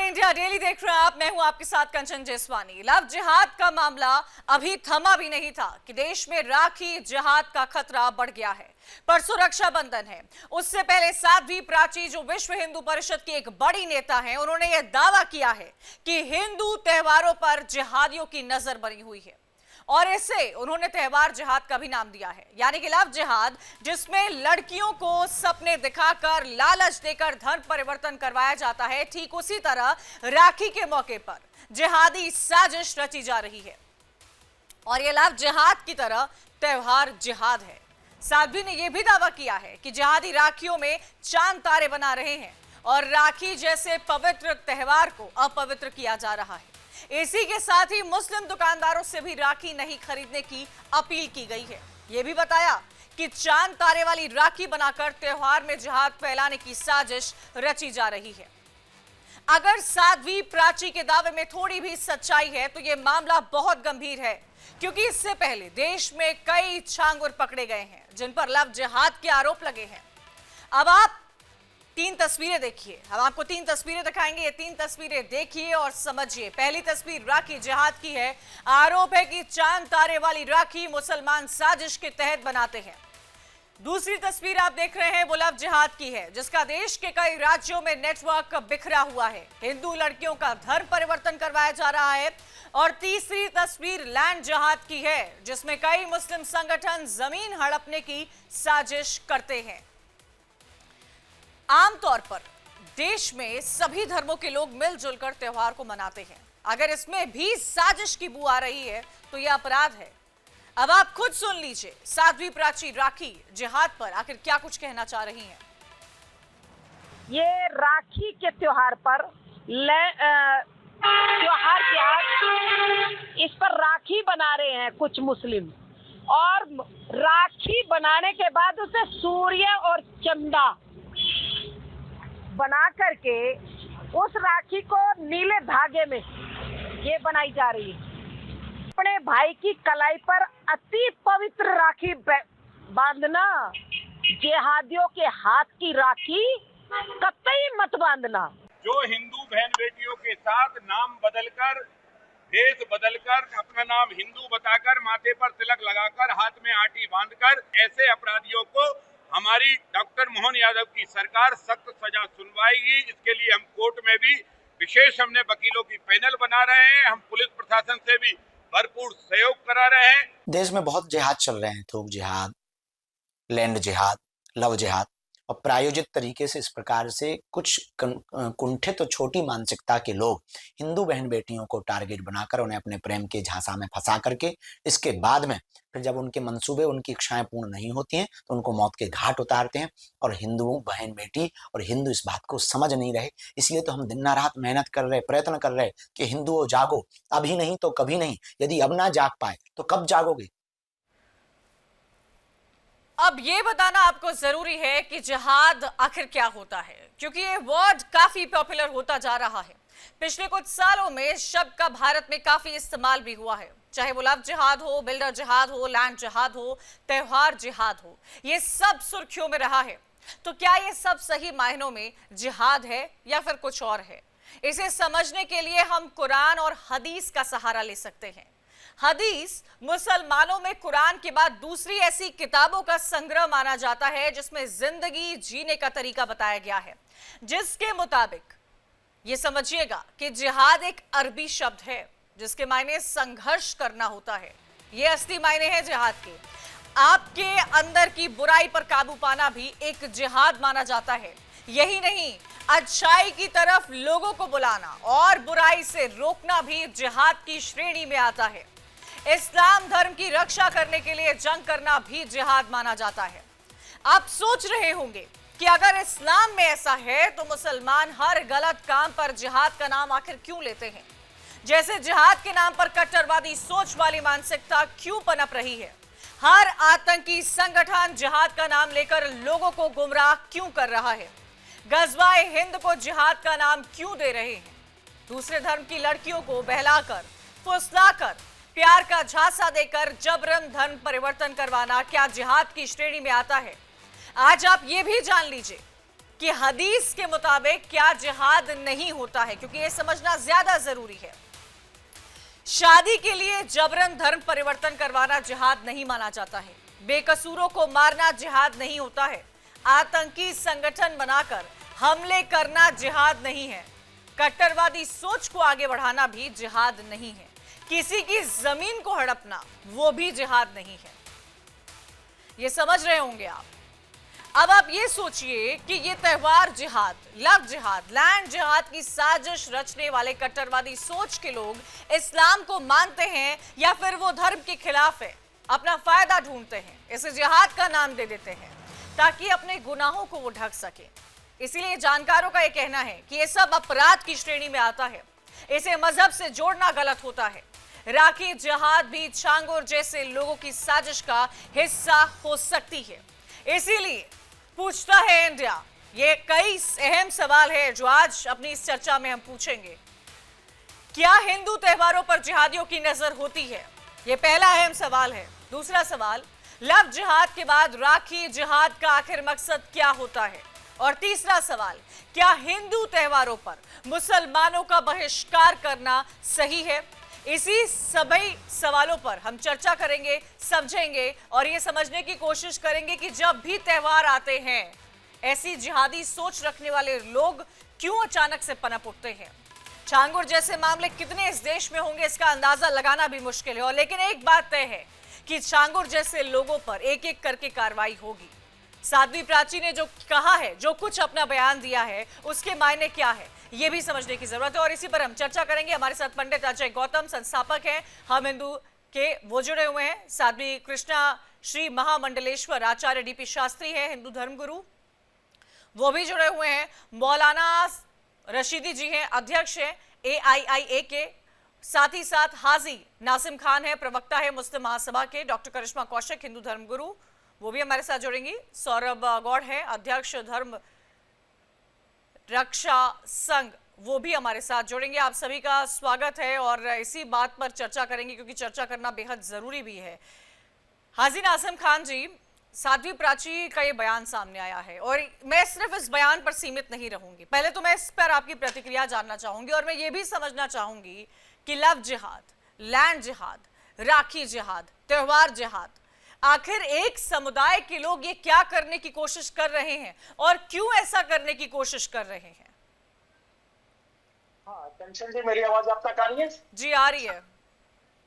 India daily देख रहे हैं आप। मैं हूं आपके साथ कंचन जेसवानी। लव जिहाद का मामला अभी थमा भी नहीं था कि देश में राखी जिहाद का खतरा बढ़ गया है। परसों रक्षाबंधन है, उससे पहले साध्वी प्राची जो विश्व हिंदू परिषद की एक बड़ी नेता हैं, उन्होंने यह दावा किया है कि हिंदू त्योहारों पर जिहादियों की नजर बनी हुई है और इसे उन्होंने त्योहार जिहाद का भी नाम दिया है, यानी कि लव जिहाद, जिसमें लड़कियों को सपने दिखाकर लालच देकर धर्म परिवर्तन करवाया जाता है। ठीक उसी तरह राखी के मौके पर जिहादी साजिश रची जा रही है और यह लव जिहाद की तरह त्योहार जिहाद है। साध्वी ने यह भी दावा किया है कि जिहादी राखियों में चांद तारे बना रहे हैं और राखी जैसे पवित्र त्योहार को अपवित्र किया जा रहा है। इसी के साथ ही मुस्लिम दुकानदारों से भी राखी नहीं खरीदने की अपील की गई है। यह भी बताया कि चांद तारे वाली राखी बनाकर त्योहार में जिहाद फैलाने की साजिश रची जा रही है। अगर साध्वी प्राची के दावे में थोड़ी भी सच्चाई है तो यह मामला बहुत गंभीर है, क्योंकि इससे पहले देश में कई छांगुर पकड़े गए हैं जिन पर लव जिहाद के आरोप लगे हैं। अब आप 3 तस्वीरें देखिए, हम आपको 3 तस्वीरें दिखाएंगे। ये 3 तस्वीरें देखिए और समझिए। पहली तस्वीर राखी जिहाद की है। आरोप है कि चांद तारे वाली राखी मुसलमान साजिश के तहत बनाते हैं। दूसरी तस्वीर आप देख रहे हैं वो लव जिहाद की है, जिसका देश के कई राज्यों में नेटवर्क बिखरा हुआ है। हिंदू लड़कियों का धर्म परिवर्तन करवाया जा रहा है। और तीसरी तस्वीर लैंड जिहाद की है, जिसमें कई मुस्लिम संगठन जमीन हड़पने की साजिश करते हैं। आमतौर पर देश में सभी धर्मों के लोग मिलजुल कर त्योहार को मनाते हैं। अगर इसमें भी साजिश की बू आ रही है तो यह अपराध है। अब आप खुद सुन लीजिए साध्वी प्राची राखी जिहाद पर आखिर क्या कुछ कहना चाह रही हैं। ये राखी के त्योहार पर त्योहार जिहाद, इस पर राखी बना रहे हैं कुछ मुस्लिम, और राखी बनाने के बाद उसे सूर्य और चंदा बना करके उस राखी को नीले धागे में ये बनाई जा रही है। अपने भाई की कलाई पर अति पवित्र राखी बांधना, जिहादियों के हाथ की राखी कतई मत बांधना। जो हिंदू बहन बेटियों के साथ नाम बदलकर, देश बदलकर, अपना नाम हिंदू बताकर, माथे पर तिलक लगाकर, हाथ में आटी बांधकर, ऐसे अपराधियों को हमारी डॉक्टर मोहन यादव की सरकार सख्त सजा सुनवाएगी। इसके लिए हम कोर्ट में भी विशेष हमने वकीलों की पैनल बना रहे हैं। हम पुलिस प्रशासन से भी भरपूर सहयोग करा रहे हैं। देश में बहुत जिहाद चल रहे हैं, थोक जिहाद, लैंड जिहाद, लव जिहाद, और प्रायोजित तरीके से इस प्रकार से कुछ कुंठित और छोटी मानसिकता के लोग हिंदू बहन बेटियों को टारगेट बनाकर उन्हें अपने प्रेम के झांसा में फंसा करके इसके बाद में फिर जब उनके मंसूबे, उनकी इच्छाएं पूर्ण नहीं होती हैं तो उनको मौत के घाट उतारते हैं। और हिंदू बहन बेटी और हिंदू इस बात को समझ नहीं रहे। इसलिए तो हम दिन रात मेहनत कर रहे, प्रयत्न कर रहे कि हिंदुओं जागो, अभी नहीं तो कभी नहीं। यदि अब ना जाग पाए तो कब जागोगे? अब ये बताना आपको जरूरी है कि जिहाद आखिर क्या होता है, क्योंकि ये वर्ड काफी पॉपुलर होता जा रहा है। पिछले कुछ सालों में शब्द का भारत में काफी इस्तेमाल भी हुआ है, चाहे वो लव जिहाद हो, बिल्डर जिहाद हो, लैंड जिहाद हो, त्योहार जिहाद हो, ये सब सुर्खियों में रहा है। तो क्या ये सब सही मायनों में जिहाद है या फिर कुछ और है? इसे समझने के लिए हम कुरान और हदीस का सहारा ले सकते हैं। हदीस मुसलमानों में कुरान के बाद दूसरी ऐसी किताबों का संग्रह माना जाता है जिसमें जिंदगी जीने का तरीका बताया गया है, जिसके मुताबिक ये समझिएगा कि जिहाद एक अरबी शब्द है जिसके मायने संघर्ष करना होता है। ये असली मायने हैं जिहाद के। आपके अंदर की बुराई पर काबू पाना भी एक जिहाद माना जाता है। यही नहीं, अच्छाई की तरफ लोगों को बुलाना और बुराई से रोकना भी जिहाद की श्रेणी में आता है। इस्लाम धर्म की रक्षा करने के लिए जंग करना भी जिहाद माना जाता है। आप सोच रहे होंगे कि अगर इस्लाम में ऐसा है तो मुसलमान हर गलत काम पर जिहाद का नाम आखिर क्यों लेते हैं? जैसे जिहाद के नाम पर कट्टरवादी सोच वाली मानसिकता क्यों पनप रही है? हर आतंकी संगठन जिहाद का नाम लेकर लोगों को गुमराह क्यों कर रहा है? गजवाए हिंद को जिहाद का नाम क्यों दे रहे हैं? दूसरे धर्म की लड़कियों को बहलाकर, फुसलाकर, प्यार का झांसा देकर जबरन धर्म परिवर्तन करवाना क्या जिहाद की श्रेणी में आता है? आज आप ये भी जान लीजिए कि हदीस के मुताबिक क्या जिहाद नहीं होता है, क्योंकि यह समझना ज्यादा जरूरी है। शादी के लिए जबरन धर्म परिवर्तन करवाना जिहाद नहीं माना जाता है। बेकसूरों को मारना जिहाद नहीं होता है। आतंकी संगठन बनाकर हमले करना जिहाद नहीं है। कट्टरवादी सोच को आगे बढ़ाना भी जिहाद नहीं है। किसी की जमीन को हड़पना वो भी जिहाद नहीं है। ये समझ रहे होंगे आप। अब आप ये सोचिए कि ये त्योहार जिहाद, लव जिहाद, लैंड जिहाद की साजिश रचने वाले कट्टरवादी सोच के लोग इस्लाम को मानते हैं या फिर वो धर्म के खिलाफ है, अपना फायदा ढूंढते हैं, इसे जिहाद का नाम दे देते हैं ताकि अपने गुनाहों को वो ढक सके। इसीलिए जानकारों का ये कहना है कि ये सब अपराध की श्रेणी में आता है। इसे मजहब से जोड़ना गलत होता है। राखी जिहाद भी छांगुर जैसे लोगों की साजिश का हिस्सा हो सकती है। इसीलिए पूछता है इंडिया, ये कई अहम सवाल है जो आज अपनी इस चर्चा में हम पूछेंगे। क्या हिंदू त्योहारों पर जिहादियों की नजर होती है? ये पहला अहम सवाल है। दूसरा सवाल, लव जिहाद के बाद राखी जिहाद का आखिर मकसद क्या होता है? और तीसरा सवाल, क्या हिंदू त्योहारों पर मुसलमानों का बहिष्कार करना सही है? इसी सभी सवालों पर हम चर्चा करेंगे, समझेंगे और ये समझने की कोशिश करेंगे कि जब भी त्योहार आते हैं ऐसी जिहादी सोच रखने वाले लोग क्यों अचानक से पनप उठते हैं। छांगुर जैसे मामले कितने इस देश में होंगे इसका अंदाजा लगाना भी मुश्किल है। और लेकिन एक बात तय है कि छांगुर जैसे लोगों पर एक एक करके कार्रवाई होगी। साध्वी प्राची ने जो कहा है, जो कुछ अपना बयान दिया है, उसके मायने क्या है, यह भी समझने की जरूरत है। और इसी पर हम चर्चा करेंगे। हमारे साथ पंडित अजय गौतम, संस्थापक हैं हम हिंदू के, वो जुड़े हुए हैं। साध्वी कृष्णा श्री महामंडलेश्वर आचार्य डीपी शास्त्री हैं, हिंदू धर्मगुरु, वो भी जुड़े हुए हैं। मौलाना रशीदी जी हैं, अध्यक्ष हैं AIIA के। साथ ही साथ हाजी नासिम खान है, प्रवक्ता है मुस्लिम महासभा के। डॉक्टर करिश्मा कौशिक, हिंदू धर्मगुरु, वो भी हमारे साथ जुड़ेंगी। सौरभ गौड़ है, अध्यक्ष धर्म रक्षा संघ, वो भी हमारे साथ जुड़ेंगे। आप सभी का स्वागत है और इसी बात पर चर्चा करेंगे क्योंकि चर्चा करना बेहद जरूरी भी है। हाजी नासिम खान जी, साध्वी प्राची का ये बयान सामने आया है और मैं सिर्फ इस बयान पर सीमित नहीं रहूंगी। पहले तो मैं इस पर आपकी प्रतिक्रिया जानना चाहूंगी और मैं ये भी समझना चाहूंगी कि लव जिहाद, लैंड जिहाद, राखी जिहाद, त्योहार जिहाद, आखिर एक समुदाय के लोग ये क्या करने की कोशिश कर रहे हैं और क्यों ऐसा करने की कोशिश कर रहे हैं? हाँ कंचन जी, मेरी आवाज आप तक आ रही है? जी आ रही है।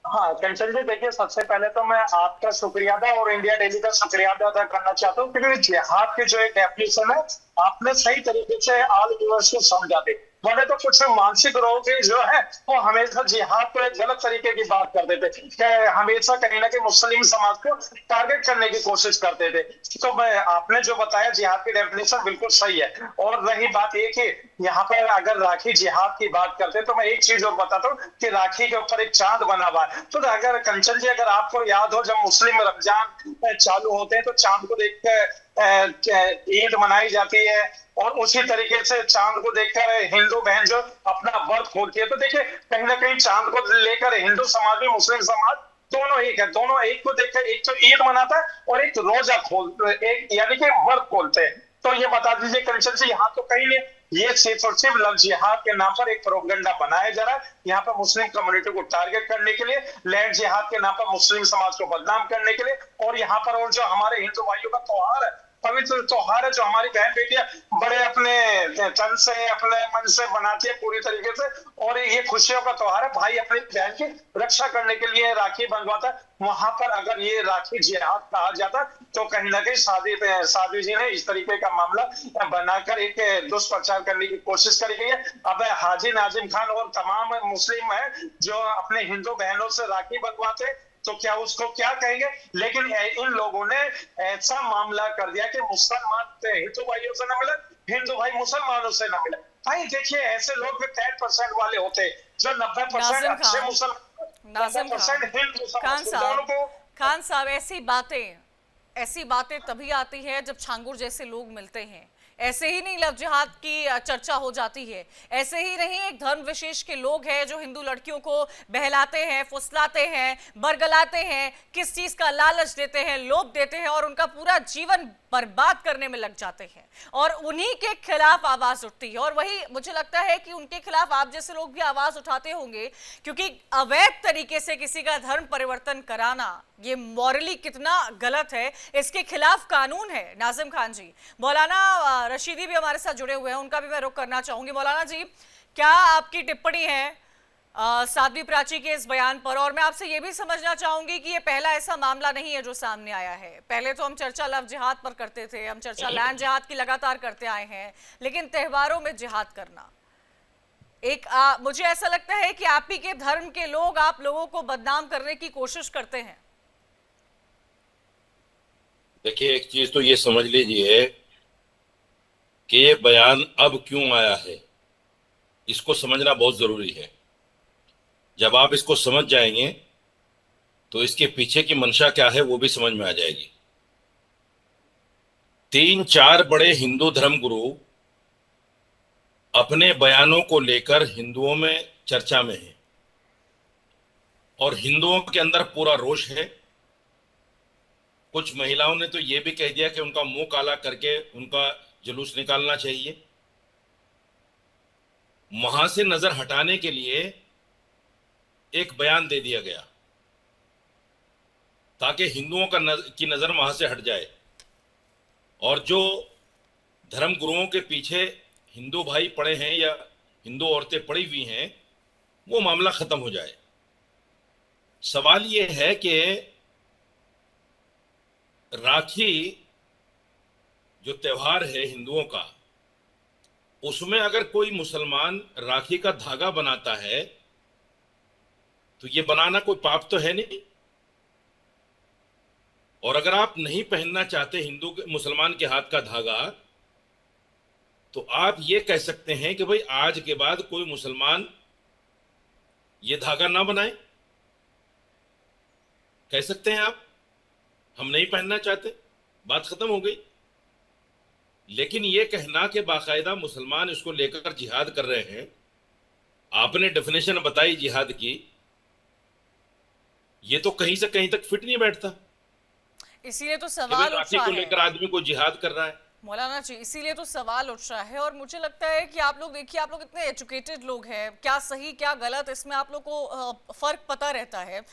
हाँ कंचन जी, देखिए सबसे पहले तो मैं आपका शुक्रिया अदा और इंडिया डेली का शुक्रिया अदा करना चाहता हूँ क्योंकि जिहाद की जो एक डेफिनेशन है आपने सही तरीके से ऑल यूनिवर्स को समझा दी। मैंने तो कुछ मानसिक रोग जो है वो हमेशा जिहाद को एक गलत तरीके की बात कर देते थे, हमेशा कहीं ना कहीं मुस्लिम समाज को टारगेट करने की कोशिश करते थे। तो मैं आपने जो बताया जिहाद की डेफिनेशन बिल्कुल सही है। और रही बात ये कि यहाँ पर अगर राखी जिहाद की बात करते तो मैं एक चीज और बताता हूँ कि राखी के ऊपर एक चांद बना हुआ है। तो अगर कंचन जी, अगर आपको याद हो, जब मुस्लिम रमजान चालू होते हैं तो चांद को देख कर ईद मनाई जाती है और उसी तरीके से चांद को देखकर हिंदू बहन जो अपना व्रत खोलती है। तो देखिए कहीं ना कहीं चांद को लेकर हिंदू समाज भी मुस्लिम समाज दोनों एक है। दोनों एक को देखकर एक तो ईद मनाता है और एक रोजा एक यानी कि व्रत खोलते हैं। तो ये बता दीजिए कंचन जी, यहाँ तो कहीं नहीं, ये सिर्फ और सिर्फ लव जिहाद के नाम पर एक प्रोपेगेंडा बनाया जा रहा है। यहाँ पर मुस्लिम कम्युनिटी को टारगेट करने के लिए, लैंड जिहाद के नाम पर मुस्लिम समाज को बदनाम करने के लिए, और यहाँ पर और जो हमारे हिंदू भाइयों का त्योहार है, पवित्र त्योहार है, जो हमारी बहन बेटियां बड़े अपने तन से, अपने मन से बनाती है पूरी तरीके से, और ये खुशियों का त्योहार है। भाई अपनी बहन की रक्षा करने के लिए राखी बंधवाता है। वहां पर अगर ये राखी जिहाद कहा जाता तो कहीं ना कहीं साध्वी जी ने इस तरीके का मामला बनाकर एक दुष्प्रचार करने की कोशिश करी गई है। अब हाजी नाजिम खान और तमाम मुस्लिम है जो अपने हिंदू बहनों से राखी बंधवाते तो क्या उसको क्या कहेंगे। लेकिन इन लोगों ने ऐसा मामला कर दिया कि मुसलमान हिंदू भाइयों से ना मिले, हिंदू भाई मुसलमानों से ना मिले। भाई देखिए ऐसे लोग भी 10% वाले होते हैं जो 90% अच्छे मुसलमान, खान साहब, ऐसी बातें तभी आती है जब छांगुर जैसे लोग मिलते हैं। ऐसे ही नहीं लव जिहाद की चर्चा हो जाती है। ऐसे ही नहीं एक धर्म विशेष के लोग हैं जो हिंदू लड़कियों को बहलाते हैं, फुसलाते हैं, बरगलाते हैं, किस चीज का लालच देते हैं, लोभ देते हैं और उनका पूरा जीवन बर्बाद करने में लग जाते हैं और उन्हीं के खिलाफ आवाज उठती है। और वही मुझे लगता है कि उनके खिलाफ आप जैसे लोग भी आवाज उठाते होंगे, क्योंकि अवैध तरीके से किसी का धर्म परिवर्तन कराना ये मॉरली कितना गलत है, इसके खिलाफ कानून है। नाजिम खान जी, मौलाना रशीदी भी हमारे साथ जुड़े हुए हैं, उनका भी मैं रुख करना चाहूंगी। मौलाना जी, क्या आपकी टिप्पणी है साध्वी प्राची के इस बयान पर? और मैं आपसे ये भी समझना चाहूंगी कि ये पहला ऐसा मामला नहीं है जो सामने आया है। पहले तो हम चर्चा लव जिहाद पर करते थे, हम चर्चा लैंड जिहाद की लगातार करते आए हैं, लेकिन त्योहारों में जिहाद करना एक मुझे ऐसा लगता है कि आप ही के धर्म के लोग आप लोगों को बदनाम करने की कोशिश करते हैं। देखिए, एक चीज तो ये समझ लीजिए कि ये बयान अब क्यों आया है, इसको समझना बहुत जरूरी है। जब आप इसको समझ जाएंगे तो इसके पीछे की मंशा क्या है वो भी समझ में आ जाएगी। 3-4 बड़े हिंदू धर्मगुरु अपने बयानों को लेकर हिंदुओं में चर्चा में हैं और हिंदुओं के अंदर पूरा रोष है। कुछ महिलाओं ने तो ये भी कह दिया कि उनका मुंह काला करके उनका जुलूस निकालना चाहिए। वहां से नजर हटाने के लिए एक बयान दे दिया गया ताकि हिंदुओं की नजर वहां से हट जाए और जो धर्म गुरुओं के पीछे हिंदू भाई पड़े हैं या हिंदू औरतें पड़ी हुई हैं वो मामला खत्म हो जाए। सवाल ये है कि राखी जो त्योहार है हिंदुओं का, उसमें अगर कोई मुसलमान राखी का धागा बनाता है तो ये बनाना कोई पाप तो है नहीं। और अगर आप नहीं पहनना चाहते हिंदू के मुसलमान के हाथ का धागा तो आप ये कह सकते हैं कि भाई आज के बाद कोई मुसलमान ये धागा ना बनाए, कह सकते हैं आप, हम नहीं पहनना चाहते, बात खत्म हो गई। लेकिन ये कहना कि बाकायदा मुसलमान इसको लेकर जिहाद कर रहे हैं, आपने डेफिनेशन बताई जिहाद की, ये तो कहीं से कहीं तक फिट नहीं बैठता। इसीलिए तो सवाल उठ रहा को है लेकर आदमी को जिहाद कर रहा है मौलाना जी, इसीलिए तो सवाल उठ रहा है। और मुझे लगता है कि आप लोग देखिए, आप लोग इतने एजुकेटेड लोग हैं, क्या सही क्या गलत इसमें आप लोग को फर्क पता रहता है,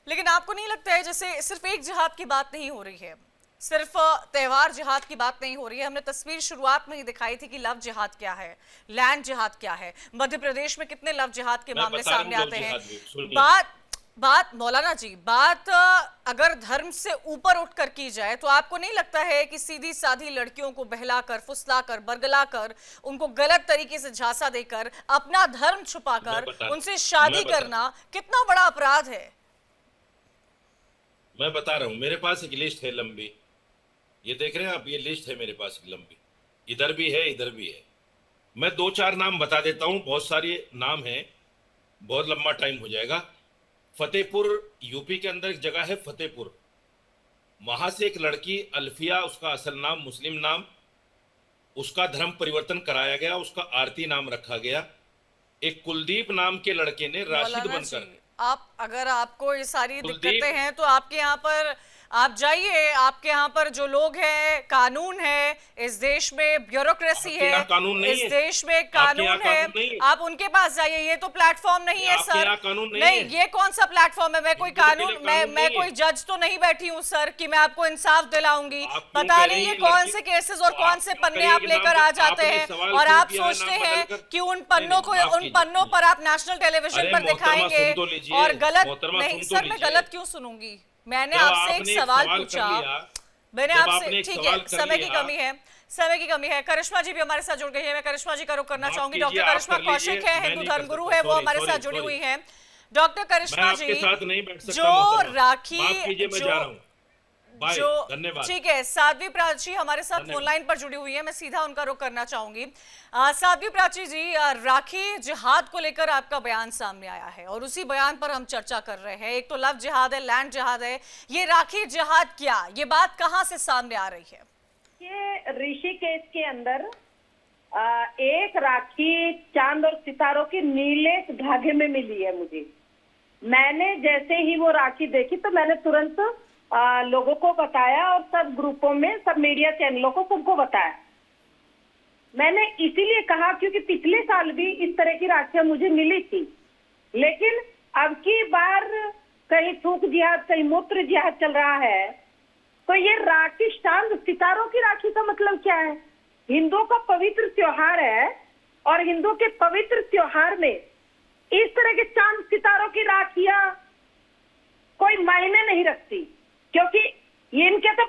लेकिन आपको नहीं लगता है जैसे सिर्फ एक जिहाद की बात नहीं हो रही है, सिर्फ त्योहार जिहाद की बात नहीं हो रही है। हमने तस्वीर शुरुआत में ही दिखाई थी कि लव जिहाद क्या है, लैंड जिहाद क्या है। मध्य प्रदेश में कितने लव जिहाद के मामले सामने आते हैं। बात मौलाना जी, बात अगर धर्म से ऊपर उठकर की जाए तो आपको नहीं लगता है कि सीधी साधी लड़कियों को बहलाकर, फुसलाकर, बरगलाकर, उनको गलत तरीके से झांसा देकर, अपना धर्म छुपाकर उनसे शादी करना कितना बड़ा अपराध है? मैं बता रहा हूं, मेरे पास एक लिस्ट है लंबी, ये देख रहे हैं आप, ये लिस्ट है मेरे पास एक लंबी, इधर भी है इधर भी है। मैं 2-4 नाम बता देता हूं, बहुत सारे नाम हैं, बहुत लंबा टाइम हो जाएगा। फतेहपुर यूपी के अंदर एक जगह है फतेहपुर, वहां से एक लड़की अल्फिया, उसका असल नाम मुस्लिम नाम, उसका धर्म परिवर्तन कराया गया, उसका आरती नाम रखा गया। एक कुलदीप नाम के लड़के ने राशिद बनकर, आप अगर आपको ये सारी दिक्कतें हैं तो आपके यहाँ पर आप जाइए, आपके यहाँ पर जो लोग हैं, कानून है इस देश में, ब्यूरोक्रेसी है इस देश में, कानून है, आप उनके पास जाइए। ये तो प्लेटफॉर्म नहीं है सर, नहीं, ये कौन सा प्लेटफॉर्म है? मैं कोई कानून, मैं कोई जज तो नहीं बैठी हूँ सर कि मैं आपको इंसाफ दिलाऊंगी। पता नहीं ये कौन से केसेस और कौन से पन्ने आप लेकर आ जाते हैं और आप सोचते हैं कि उन पन्नों पर आप नेशनल टेलीविजन पर दिखाएंगे और गलत नहीं। सर मैं गलत क्यों सुनूंगी? मैंने आपसे एक सवाल पूछा, मैंने आपसे, ठीक है, समय की कमी है। करिश्मा जी भी हमारे साथ जुड़ गई है, मैं करिश्मा जी का रुख करना चाहूंगी। डॉक्टर करिश्मा कौशिक है, हिंदू धर्मगुरु है, वो हमारे साथ जुड़ी हुई है। डॉक्टर करिश्मा जी, जो राखी जो ठीक है, साध्वी प्राची हमारे साथ फोनलाइन पर जुड़ी हुई है, मैं सीधा उनका रुख करना चाहूंगी। साध्वी प्राची जी, राखी जिहाद को लेकर आपका बयान सामने आया है और उसी बयान पर हम चर्चा कर रहे हैं। एक तो लव जिहाद है, लैंड जिहाद है, ये राखी जिहाद क्या, ये बात कहां से सामने आ रही है? ये ऋषिकेश के अंदर एक राखी चांद और सितारों की नीले धागे में मिली है मुझे। मैंने जैसे ही वो राखी देखी तो मैंने तुरंत लोगों को बताया और सब ग्रुपों में, सब मीडिया चैनलों को, सबको बताया। मैंने इसीलिए कहा क्योंकि पिछले साल भी इस तरह की राखियां मुझे मिली थी, लेकिन अब की बार कहीं थूक जिहाद, कहीं मूत्र जिहाद चल रहा है। तो ये राखी, चांद सितारों की राखी का मतलब क्या है? हिंदुओं का पवित्र त्योहार है और हिंदुओं के पवित्र त्योहार में इस तरह के चांद सितारों की राखियां कोई मायने नहीं रखती, क्योंकि ये इनके तो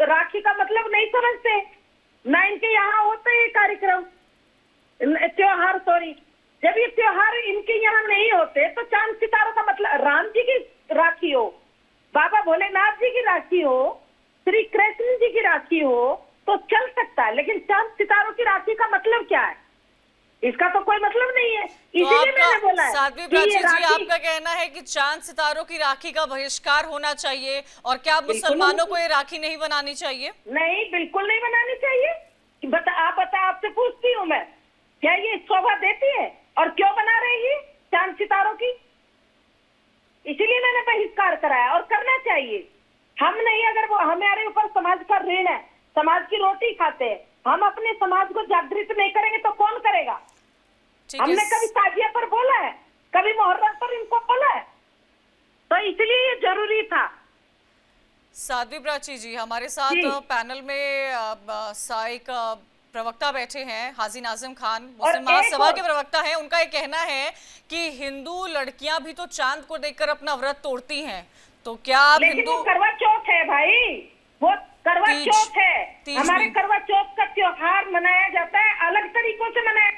राखी का मतलब नहीं समझते, ना इनके यहाँ होते हैं कार्यक्रम, त्योहार, सॉरी, जब ये त्योहार इनके यहाँ नहीं होते तो चांद सितारों का मतलब, राम जी की राखी हो, बाबा भोलेनाथ जी की राखी हो, श्री कृष्ण जी की राखी हो तो चल सकता है, लेकिन चांद सितारों की राखी का मतलब क्या है? इसका तो कोई मतलब नहीं है। इसीलिए मैंने बोला है साध्वी कि ये प्राची जी, राखी, आपका कहना है कि चांद सितारों की राखी का बहिष्कार होना चाहिए, और क्या मुसलमानों को ये राखी नहीं बनानी चाहिए? नहीं, बिल्कुल नहीं बनानी चाहिए। आपसे पूछती हूँ मैं, क्या ये शोभा देती है? और क्यों बना रही है चांद सितारों की? इसीलिए मैंने बहिष्कार कराया, और करना चाहिए। हम नहीं, अगर वो हमारे ऊपर समाज का ऋण है, समाज की रोटी खाते हैं, हम अपने समाज को जागृत नहीं करेंगे तो कौन करेगा? हमने कभी ताजिया पर बोला है, कभी मुहर्रम पर इनको बोला है? तो इसलिए ये जरूरी था। साध्वी प्राची जी, हमारे साथ पैनल में एक प्रवक्ता बैठे हैं, हाजी नाजिम खान, मुस्लिम महासभा के प्रवक्ता हैं। उनका ये कहना है कि हिंदू लड़कियां भी तो चांद को देखकर अपना व्रत तोड़ती हैं, तो क्या आप लेकिन हिंदू? वो करवा चौथ है भाई, वो करवा चौथ है। हमारे करवा चौथ का त्योहार मनाया जाता है अलग तरीकों से मनाया।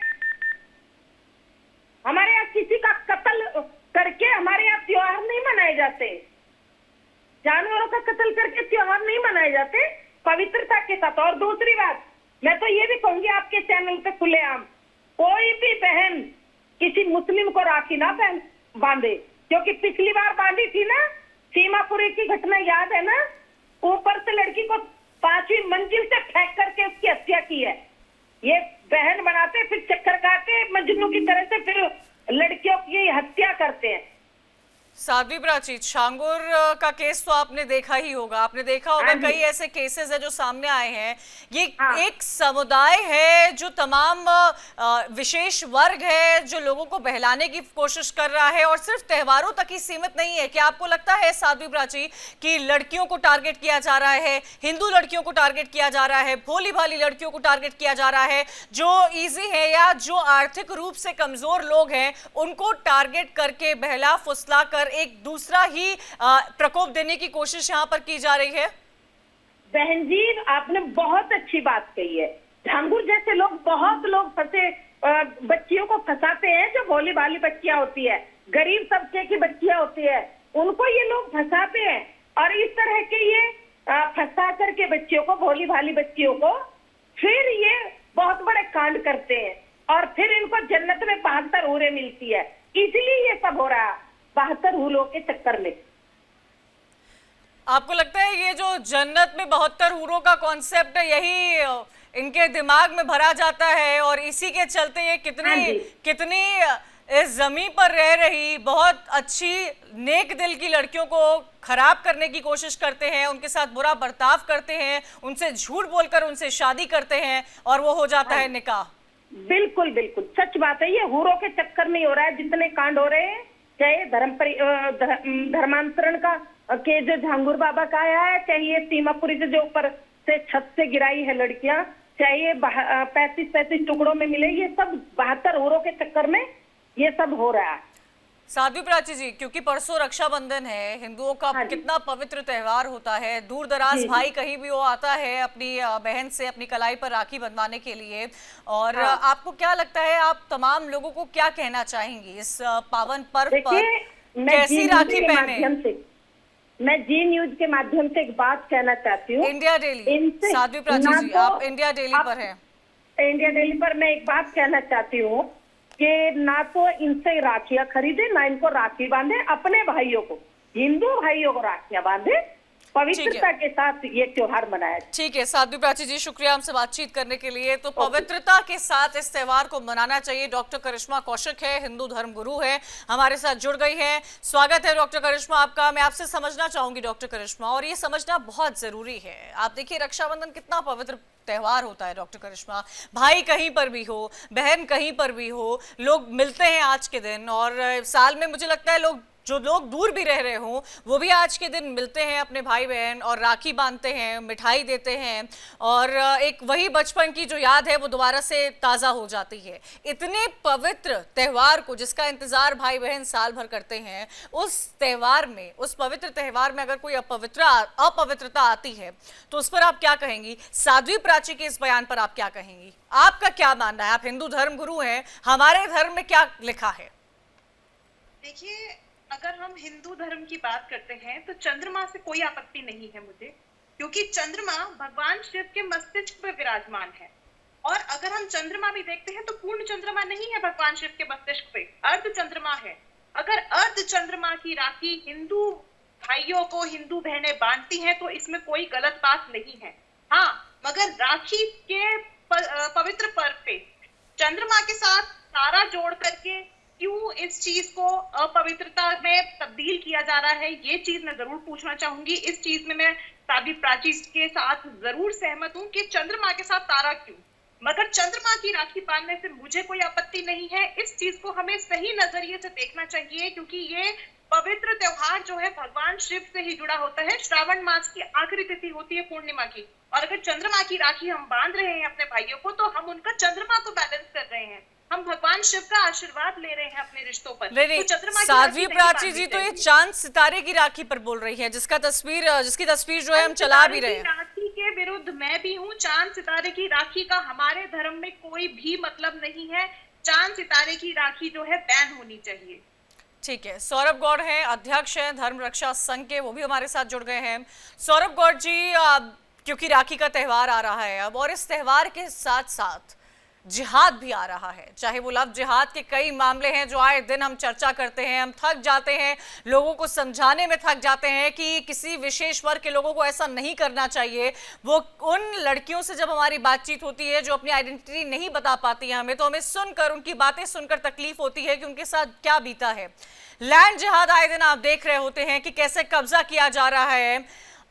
हमारे यहाँ किसी का कत्ल करके हमारे यहाँ त्योहार नहीं मनाए जाते, जानवरों का कत्ल करके त्योहार नहीं मनाए जाते, पवित्रता के साथ। और दूसरी बात, मैं तो ये भी कहूंगी आपके चैनल पे खुलेआम, कोई भी बहन किसी मुस्लिम को राखी ना बांधे, क्योंकि पिछली बार बांधी थी ना, सीमापुरी की घटना याद है ना? ऊपर से लड़की को 5वीं मंजिल से फेंक करके उसकी हत्या की है। ये बहन बनाते, फिर चक्कर काटते मजनू की तरह से, फिर लड़कियों की हत्या करते हैं। साध्वी प्राची, छांगुर का केस तो आपने देखा ही होगा, आपने देखा होगा कई ऐसे केसेस है जो सामने आए हैं। ये एक समुदाय है जो तमाम विशेष वर्ग है जो लोगों को बहलाने की कोशिश कर रहा है, और सिर्फ त्योहारों तक ही सीमित नहीं है। क्या आपको लगता है साध्वी प्राची कि लड़कियों को टारगेट किया जा रहा है, हिंदू लड़कियों को टारगेट किया जा रहा है, भोली भाली लड़कियों को टारगेट किया जा रहा है, जो ईजी है या जो आर्थिक रूप से कमजोर लोग हैं उनको टारगेट करके बहला फुसला कर एक दूसरा ही प्रकोप देने की कोशिश यहाँ पर की जा रही है? बहन जी, आपने बहुत अच्छी बात कही है। झांगुर जैसे लोग, बहुत लोग फंसे बच्चियों को फंसाते हैं, जो भोली भाली बच्चियां होती है, गरीब तबके की बच्चियां होती है, उनको ये लोग फंसाते हैं। और इस तरह के ये फंसा करके बच्चियों को, भोली भाली बच्चियों को, फिर ये बहुत बड़े कांड करते हैं, और फिर इनको जन्नत में 72 हूरें मिलती है। इसीलिए ये सब हो रहा है, 72 हूरों के चक्कर में। आपको लगता है ये जो जन्नत में 72 हूरों का कॉन्सेप्ट है, यही इनके दिमाग में भरा जाता है, और इसी के चलते ये कितनी इस जमीन पर रह रही बहुत अच्छी नेक दिल की लड़कियों को खराब करने की कोशिश करते हैं, उनके साथ बुरा बर्ताव करते हैं, उनसे झूठ बोलकर उनसे शादी करते हैं, और वो हो जाता है निकाह। बिल्कुल बिल्कुल सच बात है। ये हूरों के चक्कर में हो रहा है जितने कांड हो रहे हैं, चाहे धर्मांतरण का के जो झांगुर बाबा का आया है, चाहे ये सीमापुरी से जो ऊपर से छत से गिराई है लड़कियां, चाहे ये 35-35 टुकड़ों में मिले, ये सब 72 हूरों के चक्कर में ये सब हो रहा है। साध्वी प्राची जी, क्योंकि परसों रक्षाबंधन है, हिंदुओं का कितना पवित्र त्योहार होता है, दूर दराज भाई कहीं भी वो आता है अपनी बहन से अपनी कलाई पर राखी बंधवाने के लिए, और आपको क्या लगता है, आप तमाम लोगों को क्या कहना चाहेंगी इस पावन पर्व पर? कैसी राखी पहने? मैं जी न्यूज के माध्यम से एक बात कहना चाहती हूँ। इंडिया डेली, साध्वी प्राची जी, आप इंडिया डेली पर हैं। इंडिया डेली पर मैं एक बात कहना चाहती हूँ कि ना तो इनसे राखियां खरीदे, ना इनको राखी बांधे। अपने भाइयों को, हिंदू भाइयों को राखियां बांधे, पवित्रता के साथ ये त्योहार मनाया जाए। ठीक है साध्वी प्राची जी, शुक्रिया हमसे बातचीत करने के लिए। तो पवित्रता के साथ इस त्योहार को मनाना चाहिए। डॉक्टर करिश्मा कौशिक है, हिंदू धर्म गुरु है, हमारे साथ जुड़ गई हैं। स्वागत है डॉक्टर करिश्मा आपका। मैं आपसे समझना चाहूंगी डॉक्टर करिश्मा, और ये समझना बहुत जरूरी है। आप देखिए रक्षाबंधन कितना पवित्र त्योहार होता है डॉक्टर करिश्मा। भाई कहीं पर भी हो, बहन कहीं पर भी हो, लोग मिलते हैं आज के दिन, और साल में मुझे लगता है जो लोग दूर भी रह रहे हों वो भी आज के दिन मिलते हैं अपने भाई बहन, और राखी बांधते हैं, मिठाई देते हैं, और एक वही बचपन की जो याद है वो दोबारा से ताज़ा हो जाती है। इतने पवित्र त्यौहार को जिसका इंतज़ार भाई बहन साल भर करते हैं, उस त्यौहार में, उस पवित्र त्यौहार में अगर कोई अपवित्रता आती है तो उस पर आप क्या कहेंगी? साध्वी प्राची के इस बयान पर आप क्या कहेंगी? आपका क्या मानना है? आप हिंदू धर्म गुरु हैं, हमारे धर्म में क्या लिखा है? देखिए, अगर हम हिंदू धर्म की बात करते हैं तो चंद्रमा से कोई आपत्ति नहीं है मुझे, क्योंकि चंद्रमा भगवान शिव के मस्तिष्क पे विराजमान है। और अगर हम चंद्रमा भी देखते हैं तो पूर्ण चंद्रमा नहीं है भगवान शिव के मस्तिष्क पे, अर्ध चंद्रमा है। अगर अर्ध चंद्रमा की राखी हिंदू भाइयों को हिंदू बहनें बांधती हैं तो इसमें कोई गलत बात नहीं है। हाँ, मगर राखी के पवित्र पर्व पे चंद्रमा के साथ तारा जोड़ करके क्यों इस चीज को अपवित्रता में तब्दील किया जा रहा है, ये चीज मैं जरूर पूछना चाहूंगी। इस चीज में मैं साध्वी प्राची के साथ जरूर सहमत हूँ कि चंद्रमा के साथ तारा क्यों, मगर चंद्रमा की राखी बांधने से मुझे कोई आपत्ति नहीं है। इस चीज को हमें सही नजरिए से देखना चाहिए, क्योंकि ये पवित्र त्योहार जो है भगवान शिव से ही जुड़ा होता है। श्रावण मास की आखिरी तिथि होती है पूर्णिमा की, और अगर चंद्रमा की राखी हम बांध रहे हैं अपने भाइयों को तो हम उनका चंद्रमा को बैलेंस कर रहे हैं, हम भगवान शिव का आशीर्वाद ले रहे हैं अपने रिश्तों पर। नहीं, तो साध्वी प्राची जी तो ये चांद सितारे की राखी पर बोल रही है, जिसकी तस्वीर जो है हम चला भी रहे हैं। राखी के विरुद्ध मैं भी हूँ। चांद सितारे की राखी का हमारे धर्म में कोई भी मतलब नहीं है। चांद सितारे की राखी जो है बैन होनी चाहिए। ठीक है, सौरभ गौड़ हैं, अध्यक्ष हैं धर्म रक्षा संघ के, वो भी हमारे साथ जुड़ गए हैं। सौरभ गौड़ जी, क्योंकि राखी का त्यौहार आ रहा है अब, और इस त्यौहार के साथ साथ जिहाद भी आ रहा है, चाहे वो लव जिहाद के कई मामले हैं जो आए दिन हम चर्चा करते हैं, हम थक जाते हैं, लोगों को समझाने में थक जाते हैं कि किसी विशेष वर्ग के लोगों को ऐसा नहीं करना चाहिए। वो उन लड़कियों से जब हमारी बातचीत होती है जो अपनी आइडेंटिटी नहीं बता पाती है हमें, तो हमें सुनकर, उनकी बातें सुनकर तकलीफ होती है कि उनके साथ क्या बीता है। लैंड जिहाद आए दिन आप देख रहे होते हैं कि कैसे कब्जा किया जा रहा है,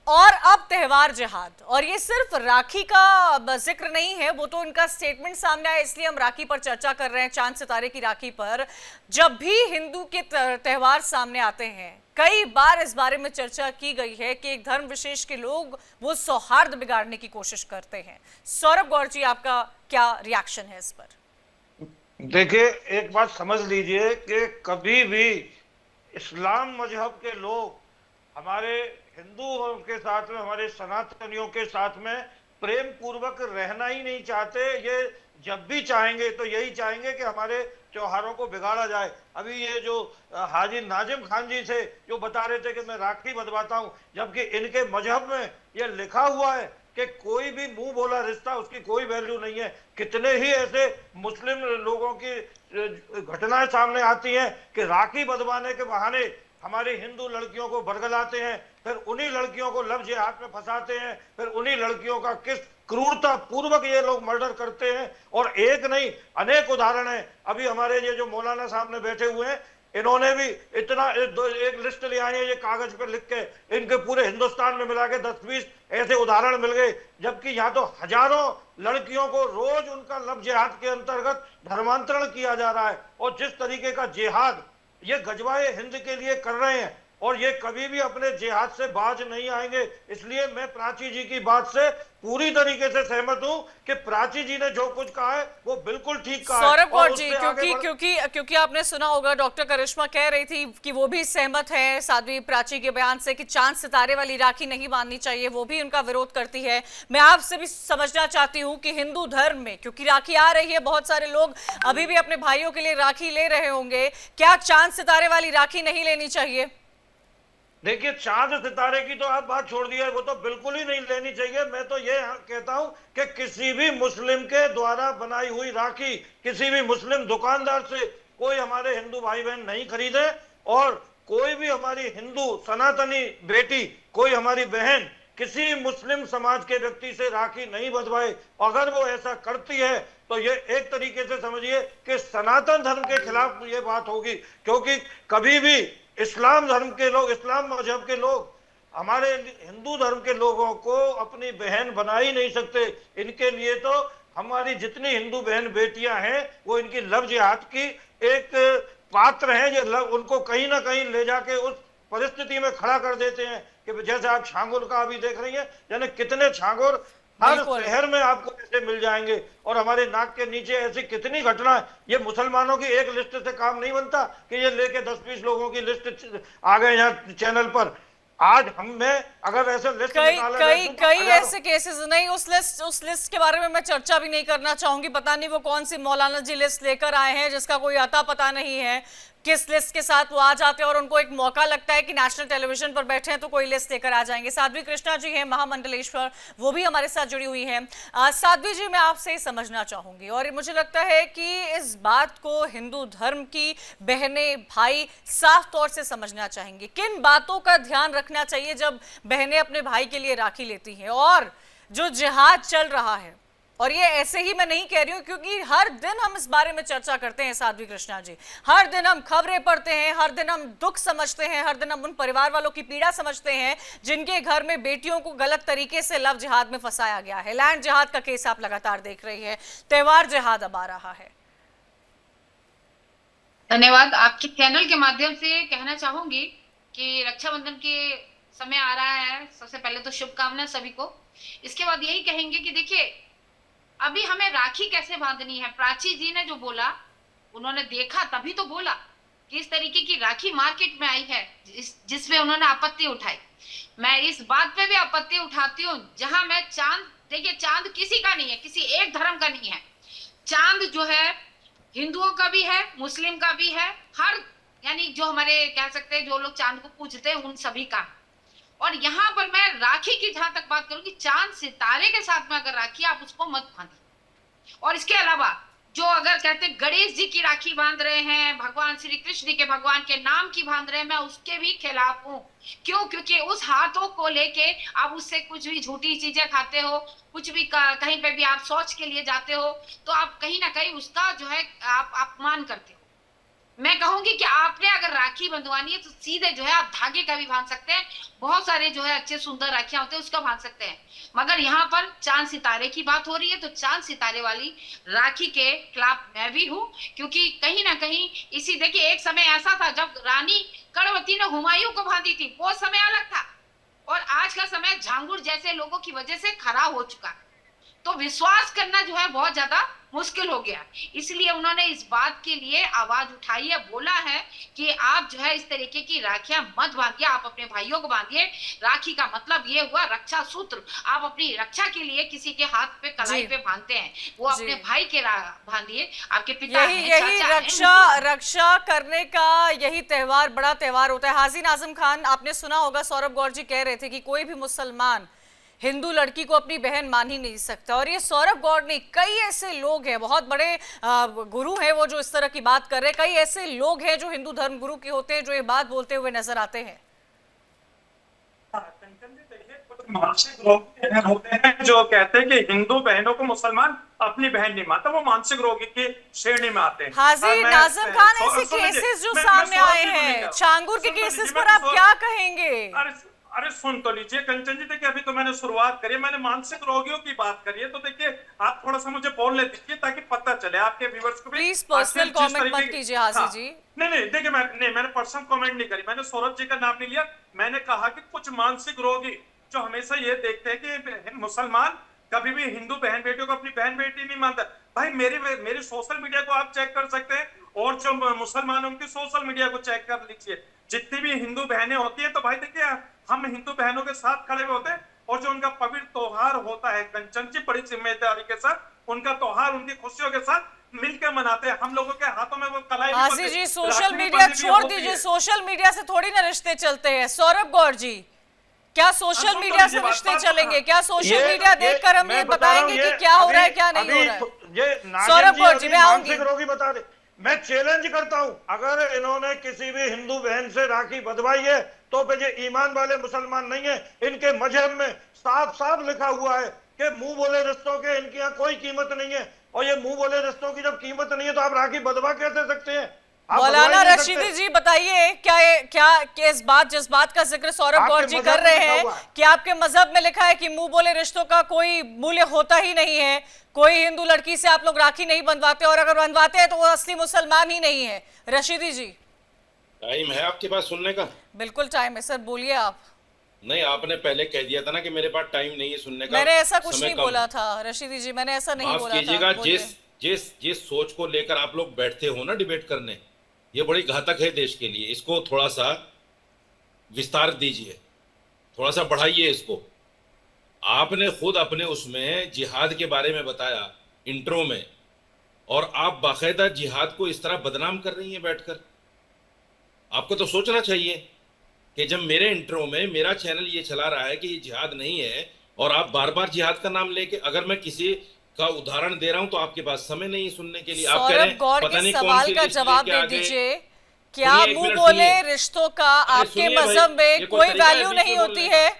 और अब त्यौहार जिहाद। और ये सिर्फ राखी का जिक्र नहीं है, वो तो उनका स्टेटमेंट सामने आया इसलिए हम राखी पर चर्चा कर रहे हैं, चांद सितारे की राखी पर। जब भी हिंदू के त्यौहार सामने आते हैं, कई बार इस बारे में चर्चा की गई है कि एक धर्म विशेष के लोग वो सौहार्द बिगाड़ने की कोशिश करते हैं। सौरभ गौड़ जी, आपका क्या रिएक्शन है इस पर? देखिए, एक बात समझ लीजिए कि कभी भी इस्लाम मजहब के लोग हमारे हिंदुओं के साथ में, हमारे सनातनियों के साथ में प्रेम पूर्वक रहना ही नहीं चाहते। ये जब भी चाहेंगे तो यही चाहेंगे कि हमारे त्योहारों को बिगाड़ा जाए। अभी ये जो हाजी नाजिम खान जी से जो बता रहे थे कि मैं राखी बंधवाता हूं, जबकि इनके मजहब में ये लिखा हुआ है कि कोई भी मुंह बोला रिश्ता, उसकी कोई वैल्यू नहीं है। कितने ही ऐसे मुस्लिम लोगों की घटनाएं सामने आती हैं कि राखी बंधवाने के बहाने हमारी हिंदू लड़कियों को बरगलाते हैं, फिर उन्हीं लड़कियों को लव जिहाद में फंसाते हैं, फिर उन्हीं लड़कियों का किस क्रूरता पूर्वक ये लोग मर्डर करते हैं। और एक नहीं, अनेक उदाहरण हैं। अभी हमारे ये जो मौलाना साहब ने बैठे हुए हैं, इन्होंने भी इतना एक लिस्ट ले आई है ये कागज पर लिख के, इनके पूरे हिंदुस्तान में मिला के 10-20 ऐसे उदाहरण मिल गए। जबकि यहाँ तो हजारों लड़कियों को रोज उनका लव जिहाद के अंतर्गत धर्मांतरण किया जा रहा है। और जिस तरीके का जिहाद ये गजवाए हिंद के लिए कर रहे हैं, और ये कभी भी अपने जिहाद से बाज नहीं आएंगे। इसलिए मैं प्राची जी की बात से पूरी तरीके से सहमत हूं कि प्राची जी ने जो कुछ कहा है वो बिल्कुल ठीक कहा है। सौरभ गौड़ जी, क्योंकि आपने सुना होगा डॉक्टर करिश्मा कह रही थी कि वो भी सहमत है साध्वी प्राची के बयान से कि चांद सितारे वाली राखी नहीं बांधनी चाहिए, वो भी उनका विरोध करती है। मैं आपसे भी समझना चाहती हूँ कि हिंदू धर्म में, क्योंकि राखी आ रही है, बहुत सारे लोग अभी भी अपने भाइयों के लिए राखी ले रहे होंगे, क्या चांद सितारे वाली राखी नहीं लेनी चाहिए? देखिए, चांद सितारे की तो आप बात छोड़ दिया, वो तो बिल्कुल ही नहीं लेनी चाहिए। मैं तो ये कहता हूं कि किसी भी मुस्लिम के द्वारा बनाई हुई राखी किसी भी मुस्लिम दुकानदार से कोई हमारे हिंदू भाई बहन नहीं खरीदे, और कोई भी हमारी हिंदू सनातनी बेटी, कोई हमारी बहन किसी मुस्लिम समाज के व्यक्ति से राखी नहीं बंधवाए। अगर वो ऐसा करती है तो ये एक तरीके से समझिए कि सनातन धर्म के खिलाफ ये बात होगी, क्योंकि कभी भी इस्लाम धर्म के लोग, इस्लाम मजहब के लोग हमारे हिंदू धर्म के लोगों को अपनी बहन बना ही नहीं सकते। इनके लिए तो हमारी जितनी हिंदू बहन बेटियां हैं वो इनकी लव जिहाद की एक पात्र हैं, जो उनको कहीं ना कहीं ले जाके उस परिस्थिति में खड़ा कर देते हैं कि जैसे आप छांगुर का अभी देख रही हैं, यानी कितने छांगुर हर शहर में आपको ऐसे मिल जाएंगे, और हमारे नाक के नीचे ऐसी कितनी घटना है। ये मुसलमानों की एक लिस्ट से काम नहीं बनता कि ये लेके 10-20 लोगों की लिस्ट आ गए यहाँ चैनल पर। आज हमें अगर ऐसे लिस्ट कई ऐसे केसेस नहीं, उस लिस्ट के बारे में मैं चर्चा भी नहीं करना चाहूंगी। पता नहीं वो कौन सी मौलाना जी लिस्ट लेकर आए हैं जिसका कोई अता पता नहीं है, किस लिस्ट के साथ वो आ जाते हैं और उनको एक मौका लगता है कि नेशनल टेलीविजन पर बैठे हैं तो कोई लिस्ट लेकर आ जाएंगे। साध्वी कृष्णा जी हैं महामंडलेश्वर, वो भी हमारे साथ जुड़ी हुई हैं। साध्वी जी, मैं आपसे समझना चाहूंगी, और मुझे लगता है कि इस बात को हिंदू धर्म की बहनें भाई साफ तौर से समझना चाहेंगे। किन बातों का ध्यान रखना चाहिए जब बहनें अपने भाई के लिए राखी लेती हैं? और जो जिहाद चल रहा है, और ये ऐसे ही मैं नहीं कह रही हूँ क्योंकि हर दिन हम इस बारे में चर्चा करते हैं साध्वी कृष्णा जी, हर दिन हम खबरें पढ़ते हैं, हर दिन हम दुख समझते हैं, हर दिन हम उन परिवार वालों की पीड़ा समझते हैं जिनके घर में बेटियों को गलत तरीके से लव जिहाद में फंसाया गया है। लैंड जिहाद का केस आप लगातार देख रही है, त्योहार जिहाद अब आ रहा है। धन्यवाद। आपके चैनल के माध्यम से कहना चाहूंगी कि रक्षाबंधन के समय आ रहा है। सबसे पहले तो शुभकामनाएं सभी को। इसके बाद यही कहेंगे कि देखिए, अभी हमें राखी कैसे बांधनी है। प्राची जी ने जो बोला, उन्होंने देखा तभी तो बोला कि इस तरीके की राखी मार्केट में आई है जिसमें उन्होंने आपत्ति उठाई। मैं इस बात पे भी आपत्ति उठाती हूँ जहां मैं चांद, देखिए चांद किसी का नहीं है, किसी एक धर्म का नहीं है। चांद जो है हिंदुओं का भी है, मुस्लिम का भी है, हर यानी जो हमारे कह सकते हैं जो लोग चांद को पूजते हैं उन सभी का। और यहाँ पर मैं राखी की जहां तक बात करूं कि चांद सितारे के साथ में अगर राखी, आप उसको मत बांधिए। और इसके अलावा जो अगर कहते हैं गणेश जी की राखी बांध रहे हैं, भगवान श्री कृष्ण जी के भगवान के नाम की बांध रहे हैं, मैं उसके भी खिलाफ हूँ। क्यों? क्योंकि उस हाथों को लेके आप उससे कुछ भी झूठी चीजें खाते हो, कुछ भी कहीं पे भी आप शौच के लिए जाते हो, तो आप कहीं ना कहीं उसका जो है आप अपमान करते हो। मैं कहूंगी कि आपने अगर राखी बंधवानी है तो सीधे जो है आप धागे का भी बांध सकते हैं। बहुत सारे जो है अच्छे सुंदर राखियां होते हैं, उसका बांध सकते हैं। मगर यहाँ पर चांद सितारे की बात हो रही है तो चांद सितारे वाली राखी के खिलाफ मैं भी हूँ। क्योंकि कहीं ना कहीं इसी, देखिए एक समय ऐसा था जब रानी कर्णवती ने हुमायूं को बांधी थी, वो समय अलग था। और आज का समय झांगुर जैसे लोगों की वजह से खराब हो चुका है। तो विश्वास करना जो है बहुत ज्यादा मुश्किल हो गया। इसलिए उन्होंने इस बात के लिए आवाज उठाई है, बोला है कि आप जो है इस तरीके की राखियां मत बांधिए, आप अपने भाइयों को बांधिए। राखी का मतलब ये हुआ रक्षा सूत्र। आप अपनी रक्षा के लिए किसी के हाथ पे कलाई पे बांधते हैं, वो अपने भाई के बांधिए। आपके पिता यही रक्षा करने का यही त्योहार, बड़ा त्योहार होता है। हाजी नाजिम खान, आपने सुना होगा सौरभ गौर जी कह रहे थे कि कोई भी मुसलमान हिंदू लड़की को अपनी बहन मान ही नहीं सकता। और ये सौरभ गौर ने, कई ऐसे लोग हैं, बहुत बड़े गुरु हैं वो जो इस तरह की बात कर रहे हैं, कई ऐसे लोग हैं जो हिंदू धर्म गुरु के होते हैं जो ये बात बोलते हुए नजर आते हैं। मानसिक रोगी होते हैं जो कहते हैं कि हिंदू बहनों को मुसलमान अपनी बहन नहीं मानता, वो मानसिक रोगी की श्रेणी में आते हैं। हाजी नाजिम खान, ऐसे केसेस जो सामने आए हैं, छांगुर के केसेस पर आप क्या कहेंगे? अरे सुन तो लीजिए कंचन जी, देखिए अभी तो मैंने शुरुआत करी है, मैंने मानसिक रोगियों की बात करी है, तो देखिए आप थोड़ा सा मुझे बोलने दीजिए ताकि पता चले आपके व्यूअर्स को भी। प्लीज पर्सनल कमेंट मत कीजिए हाजी जी। नहीं देखिए मैंने पर्सनल कमेंट नहीं करी, मैंने सौरभ जी का नाम नहीं लिया। मैंने कहा कि कुछ मानसिक रोगी जो हमेशा ये देखते हैं कि मुसलमान कभी भी हिंदू बहन बेटियों को अपनी बहन बेटी नहीं मानता। भाई मेरी सोशल मीडिया को आप चेक कर सकते हैं, और जो मुसलमानों की सोशल मीडिया को चेक कर लीजिए। जितनी भी हिंदू बहनें होती है तो भाई देखिए हम हिंदू बहनों के साथ खड़े हुए होते हैं, और जो उनका पवित्र त्योहार होता है कंचन जी, बड़ी जिम्मेदारी के साथ उनका त्योहार उनकी खुशियों के साथ मिलकर मनाते हैं। हम लोगों के हाथों में वो कलाई। हाजी जी, सोशल मीडिया छोड़ दीजिए, सोशल मीडिया से थोड़ी ना रिश्ते चलते हैं। सौरभ गौर जी, क्या सोशल मीडिया से रिश्ते चलेंगे? क्या सोशल मीडिया देखकर हम ये बताएंगे कि क्या हो रहा है क्या नहीं हो रहा है? ये सौरभ गौर जी, मैं आऊंगी। रोगी बता दे, मैं चैलेंज करता हूं, अगर इन्होंने किसी भी हिंदू बहन से राखी बंधवाई है तो फिर ये ईमान वाले मुसलमान नहीं है। इनके मजहब में साफ साफ लिखा हुआ है कि मुंह बोले रिश्तों के इनके यहाँ कोई कीमत नहीं है, और ये मुंह बोले रिश्तों की जब कीमत नहीं है तो आप राखी बंधवा कैसे सकते हैं? मौलाना रशीदी जी बताइए, क्या इस जिस बात का जिक्र सौरभ गौर जी कर रहे हैं कि आपके मजहब में लिखा है कि मुंह बोले रिश्तों का कोई मूल्य होता ही नहीं है, कोई हिंदू लड़की से आप लोग राखी नहीं बंधवाते, और अगर बंधवाते हैं तो वो असली मुसलमान ही नहीं है। रशीदी जी टाइम है आपके पास सुनने का? बिल्कुल टाइम है सर, बोलिए आप। नहीं, आपने पहले कह दिया था ना कि मेरे पास टाइम नहीं है सुनने का। मैंने ऐसा कुछ नहीं बोला था रशीदी जी, मैंने ऐसा नहीं बोला था। माफ कीजिएगा, जिस सोच को लेकर आप लोग बैठते हो ना डिबेट करने, ये बड़ी घातक है देश के लिए। इसको थोड़ा सा विस्तार दीजिए, थोड़ा सा बढ़ाइए इसको। आपने खुद अपने उसमें जिहाद के बारे में बताया इंट्रो में, और आप बाकायदा जिहाद को इस तरह बदनाम कर रही हैं बैठकर। आपको तो सोचना चाहिए कि जब मेरे इंट्रो में मेरा चैनल ये चला रहा है कि ये जिहाद नहीं है, और आप बार बार जिहाद का नाम लेके, अगर मैं किसी का उदाहरण दे रहा हूं तो आपके पास समय नहीं सुनने के लिए। आप कह रहे हैं पता नहीं कौन सी का लिस्ट जवाब लेके आ दे गए। दीजिए। क्या मुंह बोले रिश्तों का आपके मजहब में कोई वैल्यू नहीं होती है?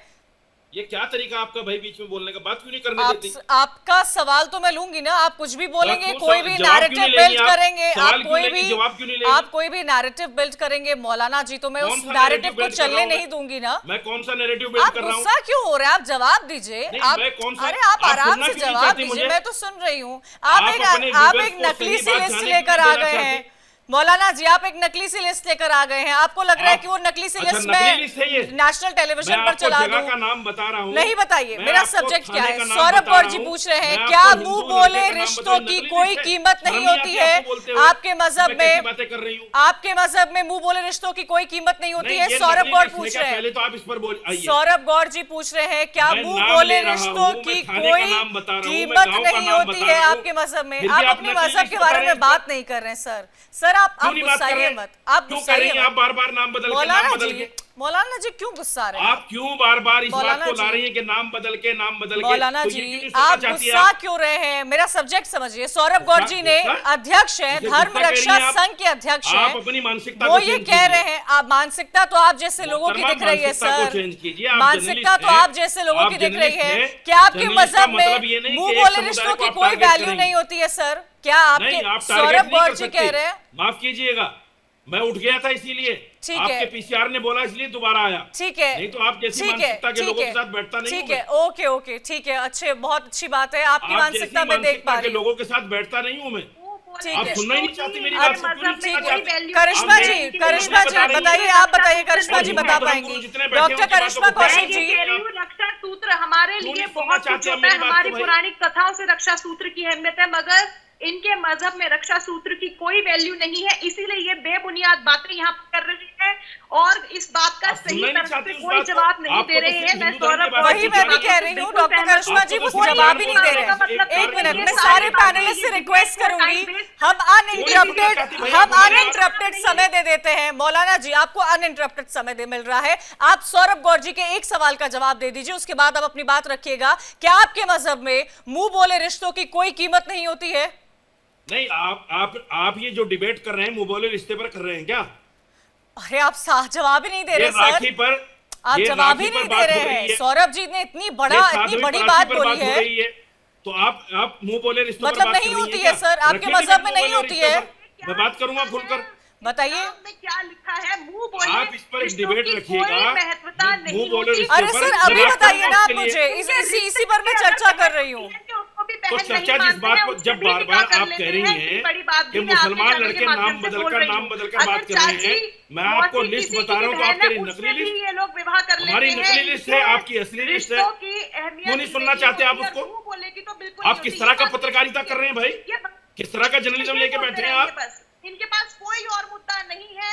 ये क्या तरीका आपका भाई बीच में बोलने का? बात क्यों नहीं करने देती? आपका सवाल तो मैं लूंगी ना, आप कुछ भी बोलेंगे, कोई भी नैरेटिव बिल्ड करेंगे, आप कोई भी नैरेटिव बिल्ड करेंगे मौलाना जी, तो मैं उस नैरेटिव को चलने नहीं दूंगी ना। मैं कौन सा नैरेटिव बिल्ड कर रहा हूं? गुस्सा क्यों हो रहा है? आप जवाब दीजिए। अरे आप आराम से जवाब दीजिए, मैं तो सुन रही हूँ। आप एक नकली सी लिस्ट लेकर आ गए हैं मौलाना जी, आप एक नकली सी लिस्ट लेकर आ गए हैं। आपको लग रहा है कि वो नकली सी लिस्ट में नेशनल टेलीविजन पर चला दूं? का नाम बता रहा हूं। नहीं बताइए, मेरा सब्जेक्ट क्या है? सौरभ गौर जी पूछ रहे हैं क्या मुंह बोले रिश्तों की कोई कीमत नहीं होती है आपके मजहब में? आपके मजहब में मुंह बोले रिश्तों की कोई कीमत नहीं होती है? सौरभ गौर पूछ रहे हैं। पहले तो आप इस पर बोलिए। सौरभ गौर जी पूछ रहे हैं क्या मुंह बोले रिश्तों की कोई कीमत नहीं होती है आपके मजहब में? आप अपने मजहब के बारे में बात नहीं कर रहे हैं सर आप गुस्साइए मत, आप गुस्साइए मत। आप बार बार नाम बदल के मौलाना जी क्यों गुस्सा रहे हैं? आप क्यों बार बार इस बात को ला रही हैं कि नाम बदल के मौलाना जी आप गुस्सा क्यों रहे हैं? मेरा सब्जेक्ट समझिए। सौरभ गौर जी ने अध्यक्ष है, धर्म रक्षा संघ के अध्यक्ष है, अपनी मानसिकता वो ये कह रहे हैं। आप मानसिकता तो आप जैसे लोगों की दिख रही है सर, मानसिकता तो आप जैसे लोगों की दिख रही है। क्या आपके मजहब में मुंह बोले रिश्तों की कोई वैल्यू नहीं होती है सर? क्या आपके सौरभ गौर जी कह रहे हैं? माफ कीजिएगा, मैं उठ गया था इसीलिए, आपके पीसीआर ने बोला इसलिए दोबारा आया। ठीक है, नहीं तो आप जैसी मानसिकता के लोगों के साथ बैठता नहीं। ठीक है, ओके, ठीक है, अच्छे, बहुत अच्छी बात है। आपकी मानसिकता में देख पा रही हूं। लोगों के साथ बैठता नहीं हूं मैं। आप सुनना ही नहीं चाहती मेरी बात। करिश्मा जी बताइए, आप बताइए, करिश्मा जी बता पाएंगी? डॉक्टर करिश्मा कौशिक जी। रक्षा सूत्र हमारे लिए बहुत कुछ होता है, हमारी पौराणिक कथाओं से रक्षा सूत्र की अहमियत है, मगर इनके मजहब में रक्षा सूत्र की कोई वैल्यू नहीं है, इसीलिए ये बेबुनियाद बातें यहाँ कर रहे हैं और इस बात का सही तरह से कोई जवाब नहीं दे रहे हैं। मैं सौरभ, वही मैं भी कह रही हूँ डॉक्टर करिश्मा जी, वो जवाब ही नहीं दे रहे हैं। एक मिनट, मैं सारे पैनलिस्ट से रिक्वेस्ट करूंगी, हम अनइंटरप्टेड समय दे देते हैं। मौलाना जी आपको अनइंटरप्टेड समय मिल रहा है, आप सौरभ गौर जी के एक सवाल का जवाब दे दीजिए, उसके बाद आप अपनी बात रखिएगा। क्या आपके मजहब में मुंह बोले रिश्तों की कोई कीमत नहीं होती है? नहीं, आप ये जो डिबेट कर रहे हैं मुंह बोले रिश्ते पर कर रहे हैं क्या? अरे आप जवाब ही नहीं दे रहे सर, आप जवाब ही नहीं दे रहे हैं। सौरभ जी ने इतनी बड़ी बात बोली है, तो आप मुंह बोले रिश्तों पर मतलब नहीं होती है सर, आपके मजहब में नहीं होती है। मैं बात करूंगा खुलकर, बताइए क्या लिखा है। मुंह बोले आप इस पर एक डिबेट रखिएगा, महत्वता नहीं होती। अरे सर अभी बताइए ना आप मुझे, इसी पर मैं चर्चा कर रही हूँ। तो चर्चा जिस बात को जब बार बार आप कह रही हैं कि मुसलमान लड़के नाम बदलकर बात कर रहे हैं, मैं आपको लिस्ट बता रहा हूँ तो आपके नकली लिस्ट, हमारी नकली लिस्ट है, आपकी असली लिस्ट है। क्यों नहीं सुनना चाहते आप उसको? आप किस तरह का पत्रकारिता कर रहे हैं भाई? किस तरह का जर्नलिज्म लेके बैठे हैं आप? इनके पास कोई और मुद्दा नहीं है।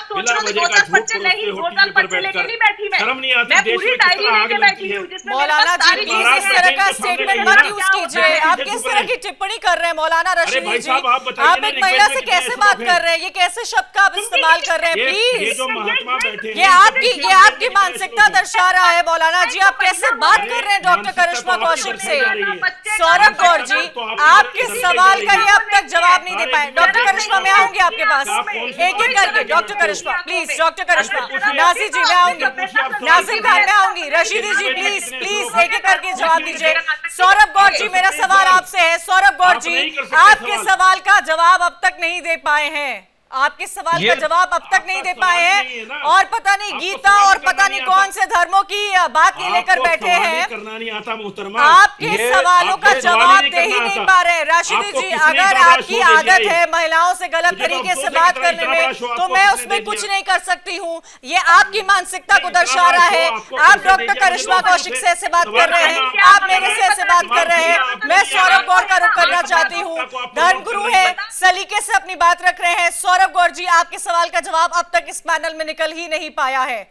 आप सोच बिना रहे हो वजह दो का दस झूठ बच्चे परोसते नहीं, हो दो टीवी दस पर बच्चे लेके बैठकर। नहीं बैठी शर्म नहीं आती? मैं देश पूरी में किस डायरी तरह आग लेके लगती बैठी है। हूँ जिसमें मेरे मौलाना पास जी सारी प्लीज चीजें इस हैं। तरह का तो सामने स्टेटमेंट रहिए मत ना। यूज क्या कीजिए। होता है? आप किस तरह की टिप्पणी कर रहे हैं मौलाना अरे रशीदी भाई जी? साहब, आप बताइए आप ना, एक रिक्वेस्ट महिला में से कितने कैसे ऐसे बात लोग कर हैं? रहे हैं? ये कैसे शब्द का आप इस्तेमाल कर रहे हैं? ये प्लीज जो महात्मा बैठे हैं, ये आपकी कितने मानसिकता ऐसे लोग हैं? दर्शा रहा है मौलाना जी। आप कैसे बात अरे, कर रहे हैं डॉक्टर मानसिकता करिश्मा तो आपकी कौशिक दर्शाई से? जा रही है। सौरभ गौर जी, तो आपके इधर सवाल इधर का इधर ये अब तक जवाब नहीं दे अरे, पाए। इधर डॉक्टर इधर करिश्मा, मैं इधर आऊंगी आपके पास आप कौन सी एक एक बात करके। कर डॉक्टर रहे हो? करिश्मा प्लीज, डॉक्टर करिश्मा, पूछिए। नासिर जी मैं आऊंगी, पूछिए। नासिर खान मैं आऊंगी, रशीदी जी प्लीज प्लीज एक एक करके जवाब दीजिए। सौरभ गौर जी, मेरा सवाल आपसे है। सौरभ गौर आप जी, नहीं कर सकते आपके सवाल। सवाल का जवाब अब तक नहीं दे पाए हैं। आपके सवाल ये का जवाब अब तक नहीं दे पाए हैं और पता नहीं गीता और पता नहीं कौन से धर्मों की बात नहीं लेकर बैठे हैं। करना नहीं आता मोहतरमा, आपके सवालों का जवाब दे ही नहीं पा रहे। राशिदी जी, अगर आपकी आदत है महिलाओं से गलत तरीके से बात करने में तो मैं उसमें कुछ नहीं कर सकती हूँ। ये आपकी मानसिकता को दर्शा रहा है। आप डॉक्टर करिश्मा कौशिक से ऐसे बात कर रहे हैं, आप मेरे से ऐसे बात कर रहे हैं। मैं सौरभ गौर का रुख करना चाहती हूँ, धर्मगुरु है, सलीके से अपनी बात रख रहे हैं। सौरभ गौर जी, आपके सवाल का जवाब अब तक इस पैनल में निकल ही नहीं पाया है।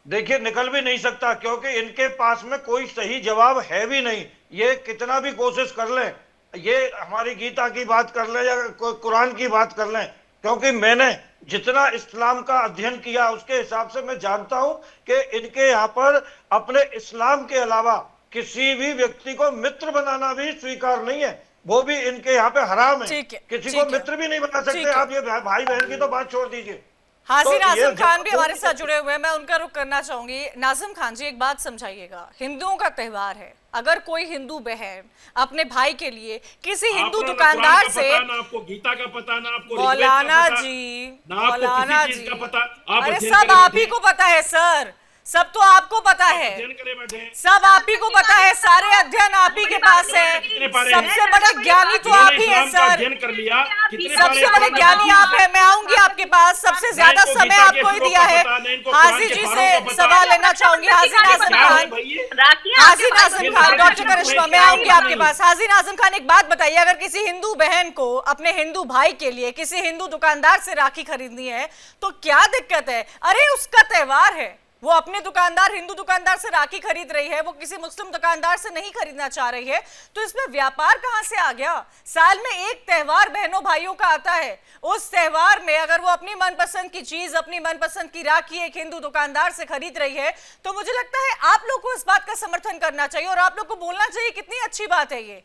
देखिए, निकल भी नहीं सकता क्योंकि इनके पास में कोई सही जवाब है भी नहीं। ये कितना भी कोशिश कर लें, ये हमारी गीता की बात कर लें या कुरान की बात कर लें, क्योंकि मैंने जितना इस्लाम का अध्ययन किया उसके हिसाब से मैं जानता हूं कि इनके यहाँ पर अपने इस्लाम के अलावा किसी भी व्यक्ति को मित्र बनाना भी स्वीकार नहीं है, वो भी इनके यहाँ पे हराम है। किसी को मित्र भी नहीं बना सकते आप। ये भाई बहन की तो बात छोड़ दीजिए। हाजी नाजिम खान भी हमारे साथ जुड़े हुए हैं, मैं उनका रुख करना चाहूंगी। नाजिम खान जी, एक बात समझाइएगा, हिंदुओं का त्योहार है, अगर कोई हिंदू बहन अपने भाई के लिए किसी हिंदू दुकानदार से, आपको गीता का पता ना, आपको मौलाना जी, मौलाना जी, अरे सब आप ही को पता है सर, सब तो आपको पता है, सब आप ही को पता है, सारे अध्ययन आप ही के पास है। सबसे बड़ा ज्ञानी तो आप ही है सर, सबसे बड़े ज्ञानी आप है। मैं आऊंगी आपके पास, सबसे ज्यादा समय आपको ही दिया है। हाजी जी से सवाल लेना चाहूंगी। हाजी नाजिम खान, हाजी नाजिम खान, डॉक्टर करिश्मा, मैं आऊंगी आपके पास। हाजी नाजिम खान, एक बात बताइए, अगर किसी हिंदू बहन को अपने हिंदू भाई के लिए किसी हिंदू दुकानदार से राखी खरीदनी है तो क्या दिक्कत है? अरे उसका त्योहार है, वो अपने दुकानदार, हिंदू दुकानदार से राखी खरीद रही है, वो किसी मुस्लिम दुकानदार से नहीं खरीदना चाह रही है, तो इसमें व्यापार कहां से आ गया? साल में एक त्योहार बहनों भाइयों का आता है, उस त्योहार में अगर वो अपनी मनपसंद की चीज, अपनी मनपसंद की राखी एक हिंदू दुकानदार से खरीद रही है तो मुझे लगता है आप लोग को इस बात का समर्थन करना चाहिए और आप लोग को बोलना चाहिए कितनी अच्छी बात है ये।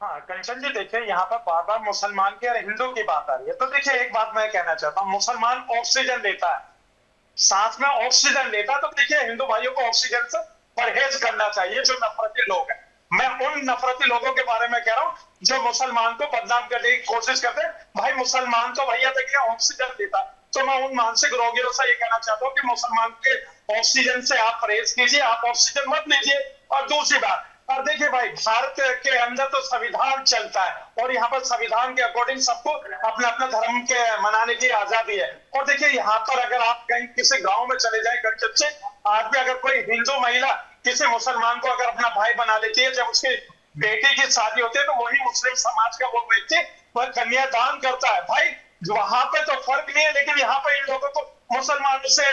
हाँ कंचन जी, देखिए यहाँ पर बार बार मुसलमान की और हिंदू की बात आ रही है, तो देखिए एक बात मैं कहना चाहता हूँ, मुसलमान ऑक्सीजन लेता है, साथ में ऑक्सीजन लेता, तो देखिए हिंदू भाइयों को ऑक्सीजन से परहेज करना चाहिए। जो नफरती लोग हैं, मैं उन नफरती लोगों के बारे में कह रहा हूँ जो मुसलमान को बदनाम करने की कोशिश करते हैं। भाई मुसलमान तो भैया देखिए ऑक्सीजन लेता, तो मैं उन मानसिक रोगियों से ये कहना चाहता हूँ कि मुसलमान के ऑक्सीजन से आप परहेज कीजिए, आप ऑक्सीजन मत लीजिए। और दूसरी बात, और देखिए भाई, भारत के अंदर तो संविधान चलता है और यहाँ पर संविधान के अकॉर्डिंग सबको अपने अपने धर्म के मनाने की आजादी है। और देखिए यहाँ पर अगर आप कहीं किसी गांव में चले जाए कंचन से, आज भी अगर कोई हिंदू महिला किसी मुसलमान को अगर अपना भाई बना लेती है, जब उसकी बेटी की शादी होती है तो वही मुस्लिम समाज का वो व्यक्ति वह कन्यादान करता है। भाई वहां पे तो फर्क नहीं है, लेकिन यहाँ पे इन लोगों को मुसलमानों से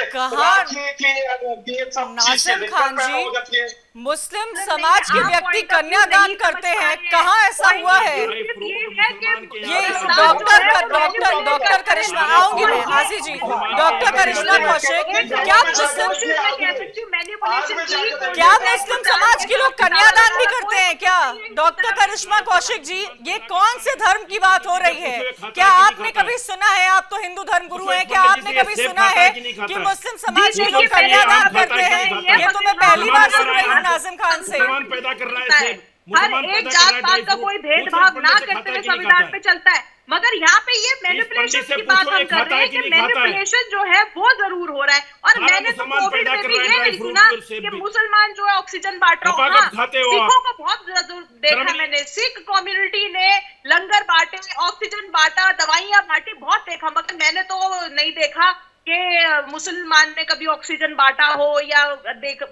नाजिम खान जी, मुस्लिम समाज के व्यक्ति कन्यादान करते हैं, कहाँ ऐसा हुआ है? ये डॉक्टर करिश्मा, आऊंगी मैं। हाजी जी, डॉक्टर करिश्मा कौशिक, क्या मुस्लिम समाज के लोग कन्यादान भी करते हैं क्या? डॉक्टर करिश्मा कौशिक जी, ये कौन से धर्म की बात हो रही है? क्या आपने कभी सुना है, आप तो हिंदू धर्म गुरु हैं, क्या आपने कभी सुना है कि मुस्लिम समाज के लोग कन्यादान करते हैं? ये तो मैं पहली बार सुन रही हूँ नाजिम खान से। पैदा कर रहा है, हर एक जात पात का कोई भेदभाव ना करते हुए संविधान पे चलता है, मगर यहाँ पे ये मैनिपुलेशन की बात हम कर रहे हैं कि मैनिपुलेशन जो है वो जरूर हो रहा है। और मैंने तो कोविड में भी ये नहीं सुना कि मुसलमान जो है ऑक्सीजन बांट रहा हूँ। सिखों को बहुत देखा मैंने, सिख कम्युनिटी ने लंगर बांटे, ऑक्सीजन बांटा, दवाइयां बांटी, बहुत देखा, मगर मैंने तो नहीं देखा कि मुसलमान ने कभी ऑक्सीजन बांटा हो या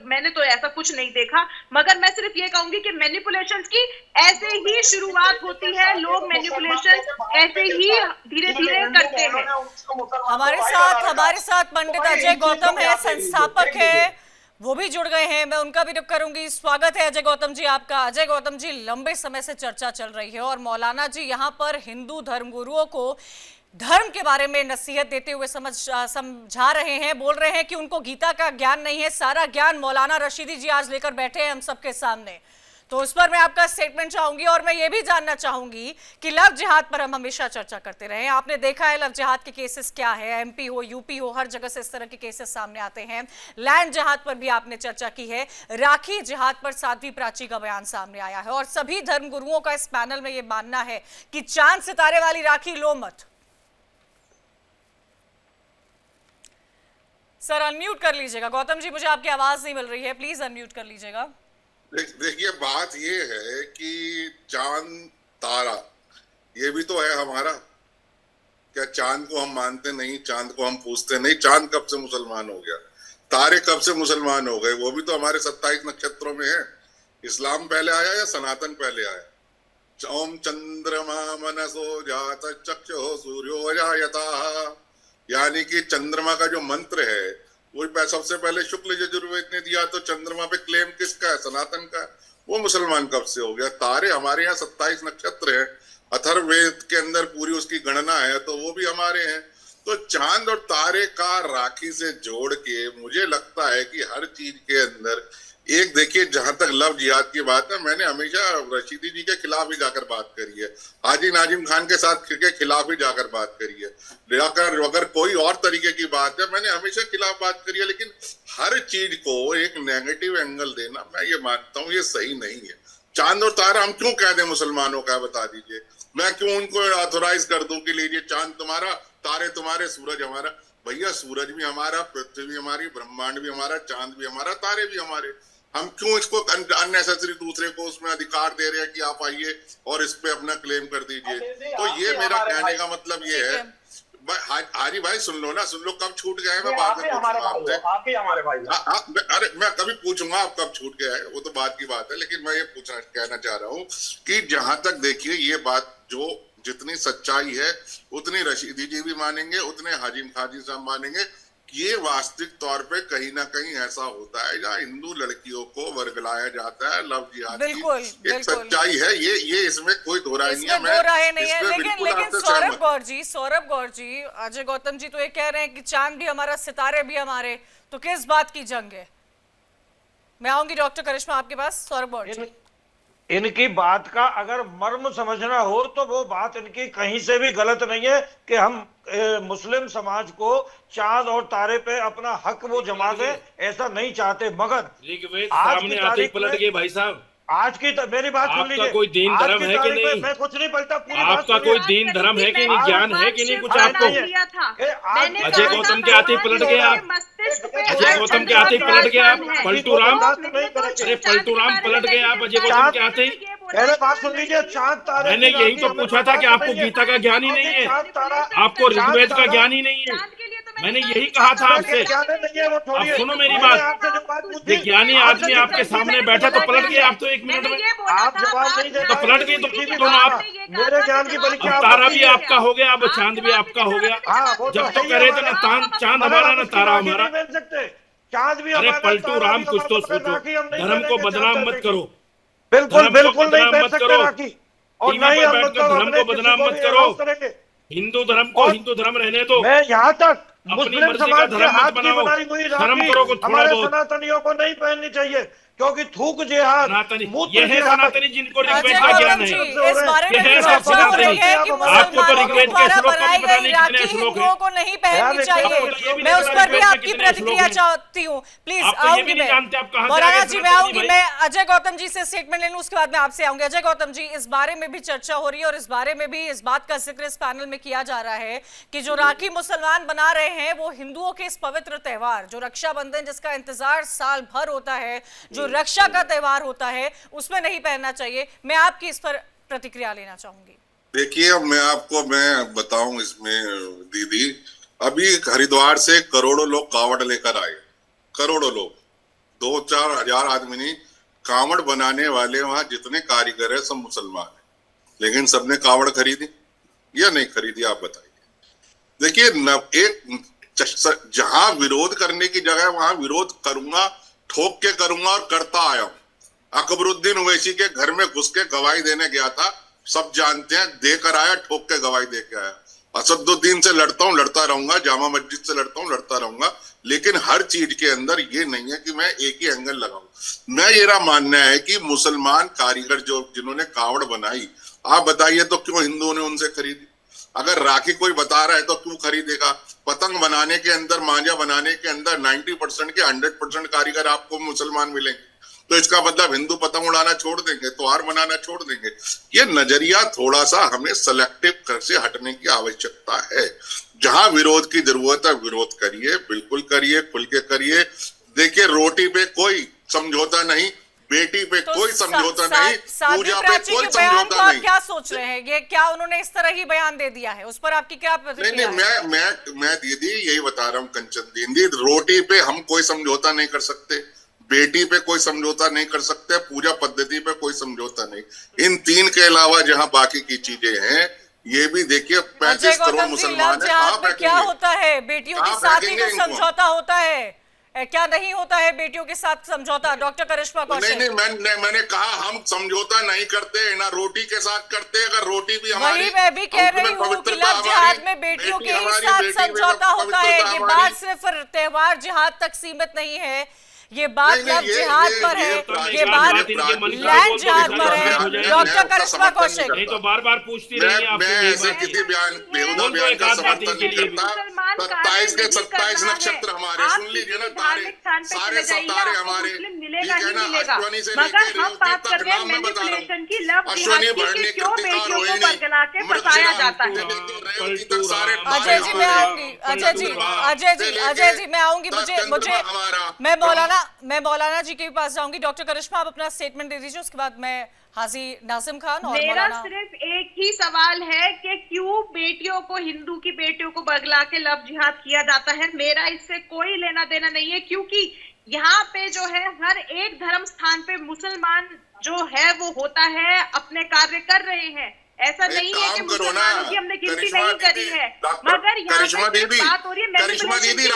मैंने तो ऐसा कुछ नहीं देखा। मगर मैं सिर्फ ये कहूंगी कि मैनिपुलेशंस की ऐसे ही शुरुआत होती है, लोग मैनिपुलेशन ऐसे ही धीरे धीरे करते हैं। हमारे साथ पंडित अजय गौतम है, संस्थापक है, वो भी जुड़ गए हैं, मैं उनका भी रुख करूंगी। स्वागत है अजय गौतम जी आपका। अजय गौतम जी, लंबे समय से चर्चा चल रही है और मौलाना जी यहाँ पर हिंदू धर्मगुरुओं को धर्म के बारे में नसीहत देते हुए समझा रहे हैं, बोल रहे हैं कि उनको गीता का ज्ञान नहीं है, सारा ज्ञान मौलाना रशीदी जी आज लेकर बैठे हैं हम सबके सामने। तो उस पर मैं आपका स्टेटमेंट चाहूंगी और मैं ये भी जानना चाहूंगी कि लव जिहाद पर हम हमेशा चर्चा करते रहे हैं, आपने देखा है लव जिहाद के केसेस क्या है, एमपी हो, यूपी हो, हर जगह से इस तरह के केसेस सामने आते हैं। लैंड जिहाद पर भी आपने चर्चा की है, राखी जिहाद पर साध्वी प्राची का बयान सामने आया है और सभी धर्मगुरुओं का इस पैनल में ये मानना है कि चांद सितारे वाली राखी लो मत, सर अनम्यूट कर लीजिएगा। गौतम जी मुझे आपकी आवाज नहीं मिल रही है, प्लीज अनम्यूट कर लीजिएगा। देखिए बात ये है कि चांद तारा ये भी तो है हमारा। क्या चांद को हम मानते नहीं, चांद को हम पूजते नहीं? चांद कब से मुसलमान हो गया? तारे कब से मुसलमान हो गए? वो भी तो हमारे 27 नक्षत्रों में है। इस्लाम पहले आया या सनातन पहले आया? ओम चंद्रमा मनसो जात चक्षुः सूर्यो जायतः, यानी कि चंद्रमा का जो मंत्र है वो सबसे पहले शुक्ल यजुर्वेद ने दिया, तो चंद्रमा पे क्लेम किसका है? सनातन का। वो मुसलमान कब से हो गया? तारे हमारे यहाँ 27 नक्षत्र है, अथर्ववेद के अंदर पूरी उसकी गणना है, तो वो भी हमारे हैं। तो चांद और तारे का राखी से जोड़ के मुझे लगता है कि हर चीज के अंदर एक, देखिए जहां तक लव जिहाद की बात है, मैंने हमेशा रशीदी जी के खिलाफ ही जाकर बात करी है, हाजी नाजिम खान के साथ के खिलाफ ही जाकर बात करी है, अगर कोई और तरीके की बात है मैंने हमेशा खिलाफ बात करी है। लेकिन हर चीज को एक नेगेटिव एंगल देना, मैं ये मानता हूँ ये सही नहीं है। चांद और तारा हम क्यों कह दें मुसलमानों का, बता दीजिए। मैं क्यों उनको ऑथोराइज कर दूं कि लीजिए चांद तुम्हारा, तारे तुम्हारे, सूरज हमारा? भैया सूरज भी हमारा, पृथ्वी भी हमारी, ब्रह्मांड भी हमारा, चांद भी हमारा, तारे भी हमारे। हम क्यों इसको अननेसेसरी दूसरे को उसमें अधिकार दे रहे हैं कि आप आइए और इस पे अपना क्लेम कर दीजिए? तो ये मेरा कहने का मतलब ये है। हाजी भाई सुन लो ना, सुन लो, कब छूट गए? मैं बाद में हमारे भाई। अरे मैं कभी पूछूंगा आप कब छूट गया है, वो तो बात की बात है। लेकिन मैं ये कहना चाह रहा हूँ कि जहां तक देखिए ये बात जो जितनी सच्चाई है उतनी रशीदी जी भी मानेंगे, उतने हाजिम खाजी साहब मानेंगे। ये वास्तविक तौर पे कहीं ना कहीं ऐसा होता है जहाँ हिंदू लड़कियों को वर्गलाया जाता है, लव जिहाद की एक सच्चाई है। ये इसमें कोई दो राय नहीं है, दो राय नहीं है। लेकिन सौरभ गौर जी, अजय गौतम जी तो ये कह रहे हैं कि चांद भी हमारा, सितारे भी हमारे, तो किस बात की जंग है? मैं आऊंगी डॉक्टर करिश्मा आपके पास। सौरभ गौर जी, इनकी बात का अगर मर्म समझना हो तो वो बात इनकी कहीं से भी गलत नहीं है कि हम मुस्लिम समाज को चांद और तारे पे अपना हक वो जमा दे, ऐसा नहीं चाहते। मगर आज की तारीख पलट गए भाई साहब। आज की मेरी बात सुन लीजिए, कोई दीन धर्म है कि नहीं? मैं कुछ नहीं बोलता, पूरी आपका कोई दीन धर्म है कि नहीं, ज्ञान है कि नहीं कुछ आपको? अजय गौतम के आते पलट गए आप, अजय गौतम के आते पलट गए आप, पलटू राम, अरे पलटू राम पलट गए आप अजय गौतम के आते ही। पहले बात सुन लीजिए, चांद तारे, मैंने यही तो पूछा था कि आपको गीता का ज्ञान ही नहीं है, आपको ऋग्वेद का ज्ञान ही नहीं है। मैंने यही कहा था आपसे। अब सुनो मेरी बात, विज्ञानी आदमी आपके सामने बैठा तो पलट गए आप तो 1 मिनट में, आप जवाब नहीं दे तो पलट गए तो आप। मेरे ज्ञान की परीक्षा, तारा भी आपका हो गया, अब चांद भी आपका हो गया। जब तो कह रहे थे ना चांद हमारा ना तारा हमारा। चांद भी, अरे पलटू राम कुछ तो सोचो, धर्म को बदनाम मत करो। बिल्कुल बिल्कुल नहीं बैठ सकते राखी, और नहीं हम लोग धर्म को बदनाम मत करो। हिंदू धर्म को हिंदू धर्म रहने दो। मैं यहाँ तक अपनी मुस्लिम मर्जी का समाज के धर्म हाथ मत की बनाओ, बनाई हुई धर्म राखी करो को थोड़ा हमारे बहुत। सनातनियों को नहीं पहननी चाहिए, क्योंकि थूक जिहाद, ये है सनातनी जिनको ऋग्वेद का ज्ञान है। इस बारे में ये चर्चा हो रही है कि आपको तो ऋग्वेद के श्लोक का भी पता नहीं कितने श्लोक हैं। हिंदुओं को नहीं पहननी चाहिए। मैं उस पर भी आपकी प्रतिक्रिया चाहती हूँ, प्लीज आऊंगी मैं। मौलाना जी मैं आऊंगी, मैं अजय गौतम जी से स्टेटमेंट ले लूं, उसके बाद मैं आपसे आऊंगी। अजय गौतम जी, इस बारे में भी चर्चा हो रही है और इस बारे में भी इस बात का जिक्र इस पैनल में किया जा रहा है कि जो राखी मुसलमान बना रहे हैं वो हिंदुओं के इस पवित्र त्योहार, जो रक्षाबंधन जिसका इंतजार साल भर होता है, जो रक्षा का त्योहार होता है, उसमें नहीं पहनना चाहिए। मैं आपकी इस पर प्रतिक्रिया लेना चाहूंगी। देखिए अब मैं बताऊं इसमें दीदी, अभी हरिद्वार से करोड़ों लोग कावड़ लेकर आए, करोड़ों लोग, 2-4 हजार आदमी नहीं। कावड़ बनाने वाले वहां जितने कारीगर है सब मुसलमान है, लेकिन सबने कावड़ खरीदी या नहीं खरीदी आप बताइए। देखिए एक जहां विरोध करने की जगह वहां विरोध करूंगा, ठोक के करूंगा और करता आया हूं। अकबरुद्दीन ओवैसी के घर में घुस के गवाही देने गया था, सब जानते हैं, देकर आया, ठोक के गवाही दे के आया। असदुद्दीन से लड़ता हूं, लड़ता रहूंगा, जामा मस्जिद से लड़ता हूं, लड़ता रहूंगा, लेकिन हर चीज के अंदर ये नहीं है कि मैं एक ही एंगल लगाऊं। मैं मेरा मानना है कि मुसलमान कारीगर जिन्होंने कावड़ बनाई, आप बताइए तो क्यों हिंदुओं ने उनसे खरीदी? अगर राखी कोई बता रहा है तो क्यों खरीदेगा? पतंग बनाने के अंदर, मांझा बनाने के अंदर 90% के 100% कारीगर आपको मुसलमान मिलेंगे, तो इसका मतलब हिंदू पतंग उड़ाना छोड़ देंगे, त्योहार मनाना छोड़ देंगे? ये नजरिया थोड़ा सा हमें सेलेक्टिव कर से हटने की आवश्यकता है। जहां विरोध की जरूरत है विरोध करिए, बिल्कुल करिए, खुल के करिए। देखिए, रोटी पे कोई समझौता नहीं, बेटी पे तो कोई समझौता नहीं, साध्वी पूजा पे प्राची कोई के बयान को समझौता आप नहीं। क्या सोच रहे हैं? ये क्या उन्होंने इस तरह ही बयान दे दिया है? उस पर आपकी क्या नहीं प्रतिक्रिया नहीं, है? मैं दीदी यही बता रहा हूँ कंचन दीदी, रोटी पे हम कोई समझौता नहीं कर सकते, बेटी पे कोई समझौता नहीं कर सकते, पूजा पद्धति पे कोई समझौता नहीं। इन तीन के अलावा जहां बाकी की चीजें हैं, ये भी देखिए 35 करोड़ मुसलमान है, कहाँ में क्या फेंकेंगे? होता है? बेटियों के कहाँ साथ ही फेंकेंगे तो इनको? समझौता होता है, क्या नहीं होता है बेटियों के साथ समझौता? डॉक्टर करिश्मा नहीं कौशिक, नहीं, मैंने कहा हम समझौता नहीं करते, ना रोटी के साथ करते। अगर रोटी भी हमारी, वही मैं भी कह रही हूँ कि लव जिहाद में बेटियों के ही साथ समझौता होता है। ये बात सिर्फ त्योहार जिहाद तक सीमित नहीं है, ये बात लव जिहाद पर है, ये बात लैंड जिहाद पर है। डॉक्टर करिश्मा कौशिक, नहीं तो बार बार पूछती रही मैं ऐसे किसी बयान बेहुदा बयान का समर्थन नहीं करता। 27 के 27 नक्षत्र हमारे, सुन लीजिए ना, तारे सारे सितारे हमारे, ठीक है ना, अश्वनी से लेकर रेवती तक नाम मैं बता रहा हूँ। अश्वनी, भरणी, कृतिका, रोहिणी, मृगशिरा, रेवती तक सारे अजय जी मैं आऊंगी, अजय जी मैं आऊंगी। मुझे मैं मौलाना जी के पास जाऊंगी। डॉक्टर करिश्मा, आप अपना स्टेटमेंट दे दीजिए, उसके बाद मैं हाजी नाजिम खान और मेरा मौलाना। सिर्फ एक ही सवाल है कि क्यों बेटियों को, हिंदू की बेटियों को बगला के लव जिहाद किया जाता है? मेरा इससे कोई लेना देना नहीं है, क्योंकि यहाँ पे जो है हर एक धर्म स्थान पे मुसलमान जो है वो होता है, अपने कार्य कर रहे हैं। ऐसा नहीं है कि मुसलमानों की हमने गिनती नहीं करी है, मगर यहाँ पे बात हो रही है मैनिपुलेशन की,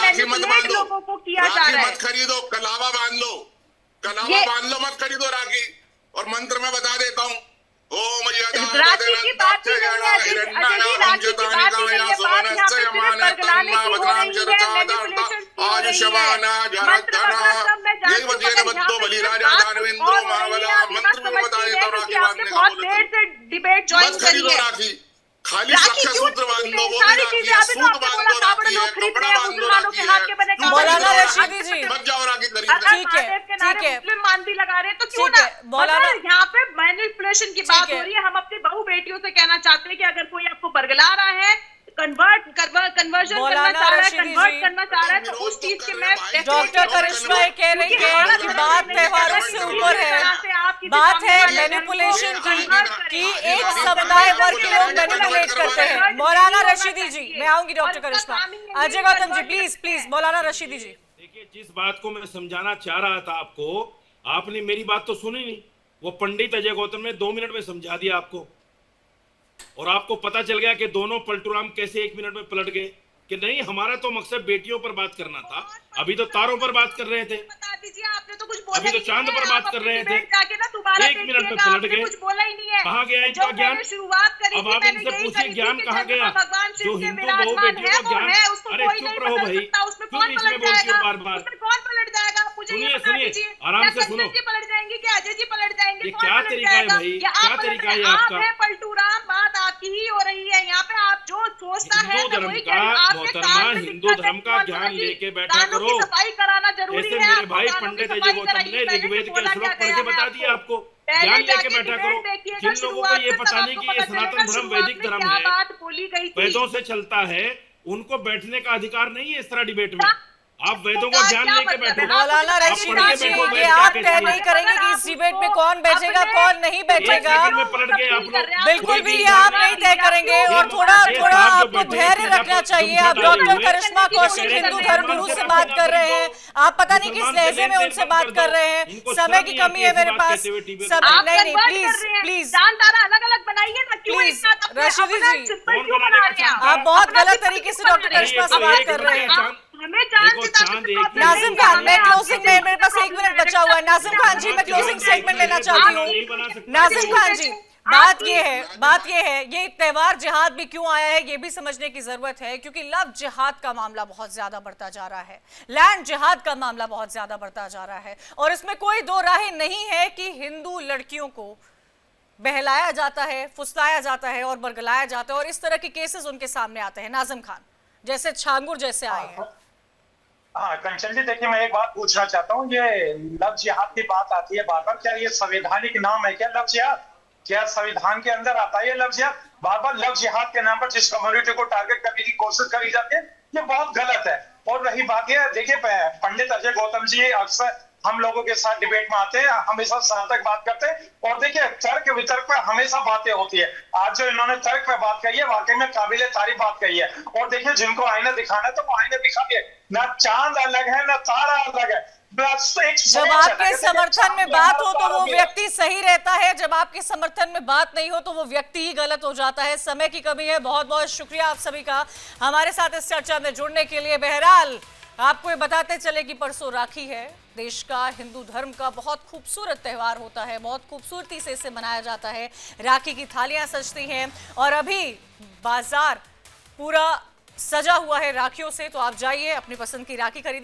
लोगों को किया जा रहा है। मत खरीदो, कलावा बांध लो, कलावा बांध लो, मत खरीदो राखी। और मंत्र में बता देता हूँ, ओम राखी की बात ही नहीं है, राखी की बात ही नहीं है, बात यहाँ पे सिर्फ बरगलाने की हो रही है, मैनिपुलेशन की हो रही है। मंत्र वगैरह सब मैं जानती हूँ, आपने बहुत देर से डिबेट ज्वाइन करी है। खाली सूत्र बांध लो, वो भी राखी है, सूत बांध लो, राखी है, कपड़ा बांध लो, राखी है, मौलाना रशीदी जी, मत जाओ राखी खरीद। ठीक है, मुस्लिम मान भी लगा रहे हैं तो क्यों ना? मौलाना, यहाँ पे मैनिपुलेशन की बात हो रही है। हम अपनी बहू बेटियों से कहना चाहते हैं कि अगर कोई आपको बरगला रहा है, कन्वर्जन करना चाह रहा है, कन्वर्ट करना चाह रहा है, तो उस चीज के मैं डॉक्टर करिश्मा कह रही है कि बात त्योहारों से ऊपर है, बात है मैनिपुलेशन की एक समुदाय वर्ग के लोग मैनिपुलेट करते हैं। मौलाना रशीदी जी, मैं आऊंगी डॉक्टर करिश्मा। अजय गौतम जी, प्लीज मौलाना रशीदी जी। देखिए, जिस बात को मैं समझाना चाह रहा था आपको, आपने मेरी बात तो सुनी नहीं। वो पंडित अजय गौतम ने 2 मिनट में समझा दिया आपको, और आपको पता चल गया कि दोनों पलटूराम कैसे 1 मिनट में पलट गए कि नहीं, हमारा तो मकसद बेटियों पर बात करना था। अभी तो तारों पर बात कर रहे थे, आपने तो कुछ बोला, अभी तो चांद पर बात कर रहे थे, 1 मिनट में पलट गए। कुछ बोला ही नहीं है। कहाँ गया इनका ज्ञान? शुरुआत करी अब आप इनसे पूछिए ज्ञान कहाँ गया? जो हिंदू बहु बेटियों का ज्ञान, अरे चुप रहो भाई, क्यों इसमें बोलती हो बार बार? कौन पलट जाएगा? सुनिए, आराम से सुनो। पलट जाएंगे क्या? अजय जी पलट जाएंगे? ये क्या तरीका है भाई? क्या तरीका है आपका? पलटूराम, बात आपकी ही हो रही है यहाँ पे। आप जो सोचता है हिंदू धर्म का, मोहतरमा, हिंदू धर्म का ज्ञान लेके बैठा करो। सफाई कराना जरूरी ऐसे है। मेरे भाई पंडित अजय गौतम ने ऋग्वेद के श्लोक पढ़ के बता दिया आपको। ज्ञान लेके बैठा करो। जिन लोगों को ये पता नहीं कि ये सनातन धर्म वैदिक धर्म है, वेदों से चलता है, उनको बैठने का अधिकार नहीं है इस तरह डिबेट में। आप वेदों को ज्ञान लेके बैठो। मौलाना रशीदी जी, ये आप तय नहीं करेंगे कि इस डिबेट में कौन बैठेगा कौन नहीं बैठेगा, बिल्कुल भी ये आप नहीं तय करेंगे। और थोड़ा आपको धैर्य रखना चाहिए। आप डॉक्टर करिश्मा कौशिक हिंदू धर्म गुरु से बात कर रहे हैं, आप पता नहीं किस लहजे में उनसे बात कर रहे हैं। समय की कमी है मेरे पास। नहीं, प्लीज अलग अलग बनाइए ना, प्लीज रशीदी जी, आप बहुत गलत तरीके से डॉक्टर करिश्मा से बात कर रहे हैं। नाजिम खान, मैं क्लोजिंग में, मेरे पास 1 मिनट बचा हुआ है। नाजिम खान जी, मैं क्लोजिंग स्टेटमेंट लेना चाहती हूँ। नाजिम खान जी, बात ये है, ये त्योहार जिहाद भी क्यों आया है ये भी समझने की जरूरत है, क्योंकि लव जिहाद का मामला बहुत ज्यादा बढ़ता जा रहा है, लैंड जिहाद का मामला बहुत ज्यादा बढ़ता जा रहा है, और इसमें कोई दो राहें नहीं है कि हिंदू लड़कियों को बहलाया जाता है, फुसलाया जाता है और बरगलाया जाता है, और इस तरह के केसेस उनके सामने आते हैं। नाजिम खान जैसे छांगुर जैसे आए हैं। हाँ कंचन जी, देखिए मैं एक बात पूछना चाहता हूँ, ये लव जिहाद की बात आती है बार बार, क्या ये संवैधानिक नाम है क्या लव जिहाद? क्या संविधान के अंदर आता है ये लव जिहाद? बार बार लव जिहाद के नाम पर जिस कम्युनिटी को टारगेट करने की कोशिश करी जाती है, ये बहुत गलत है। और रही बात ये, देखिए पंडित अजय गौतम जी अक्सर हम लोगों के साथ डिबेट में आते हैं, हमेशा सार्थक बात करते हैं और देखिए तर्क वितर्क पर हमेशा बातें होती है। आज जो इन्होंने तर्क पे बात कही है वाकई में काबिले तारीफ बात कही है। और देखिए जिनको आईना दिखाना है तो वो आईने दिखाइए, ना चांद अलग है ना तारा अलग है। जब आपके समर्थन में बात हो तो वो व्यक्ति सही रहता है, जब आपके समर्थन में बात नहीं हो तो वो व्यक्ति ही गलत हो जाता है। समय की कमी है। बहुत बहुत शुक्रिया आप सभी का हमारे साथ इस चर्चा में जुड़ने के लिए। बहरहाल आपको ये बताते चले कि परसों राखी है। देश का हिंदू धर्म का बहुत खूबसूरत त्यौहार होता है, बहुत खूबसूरती से इसे मनाया जाता है। राखी की थालियां सजती हैं और अभी बाजार पूरा सजा हुआ है राखियों से। तो आप जाइए अपनी पसंद की राखी खरीदिए।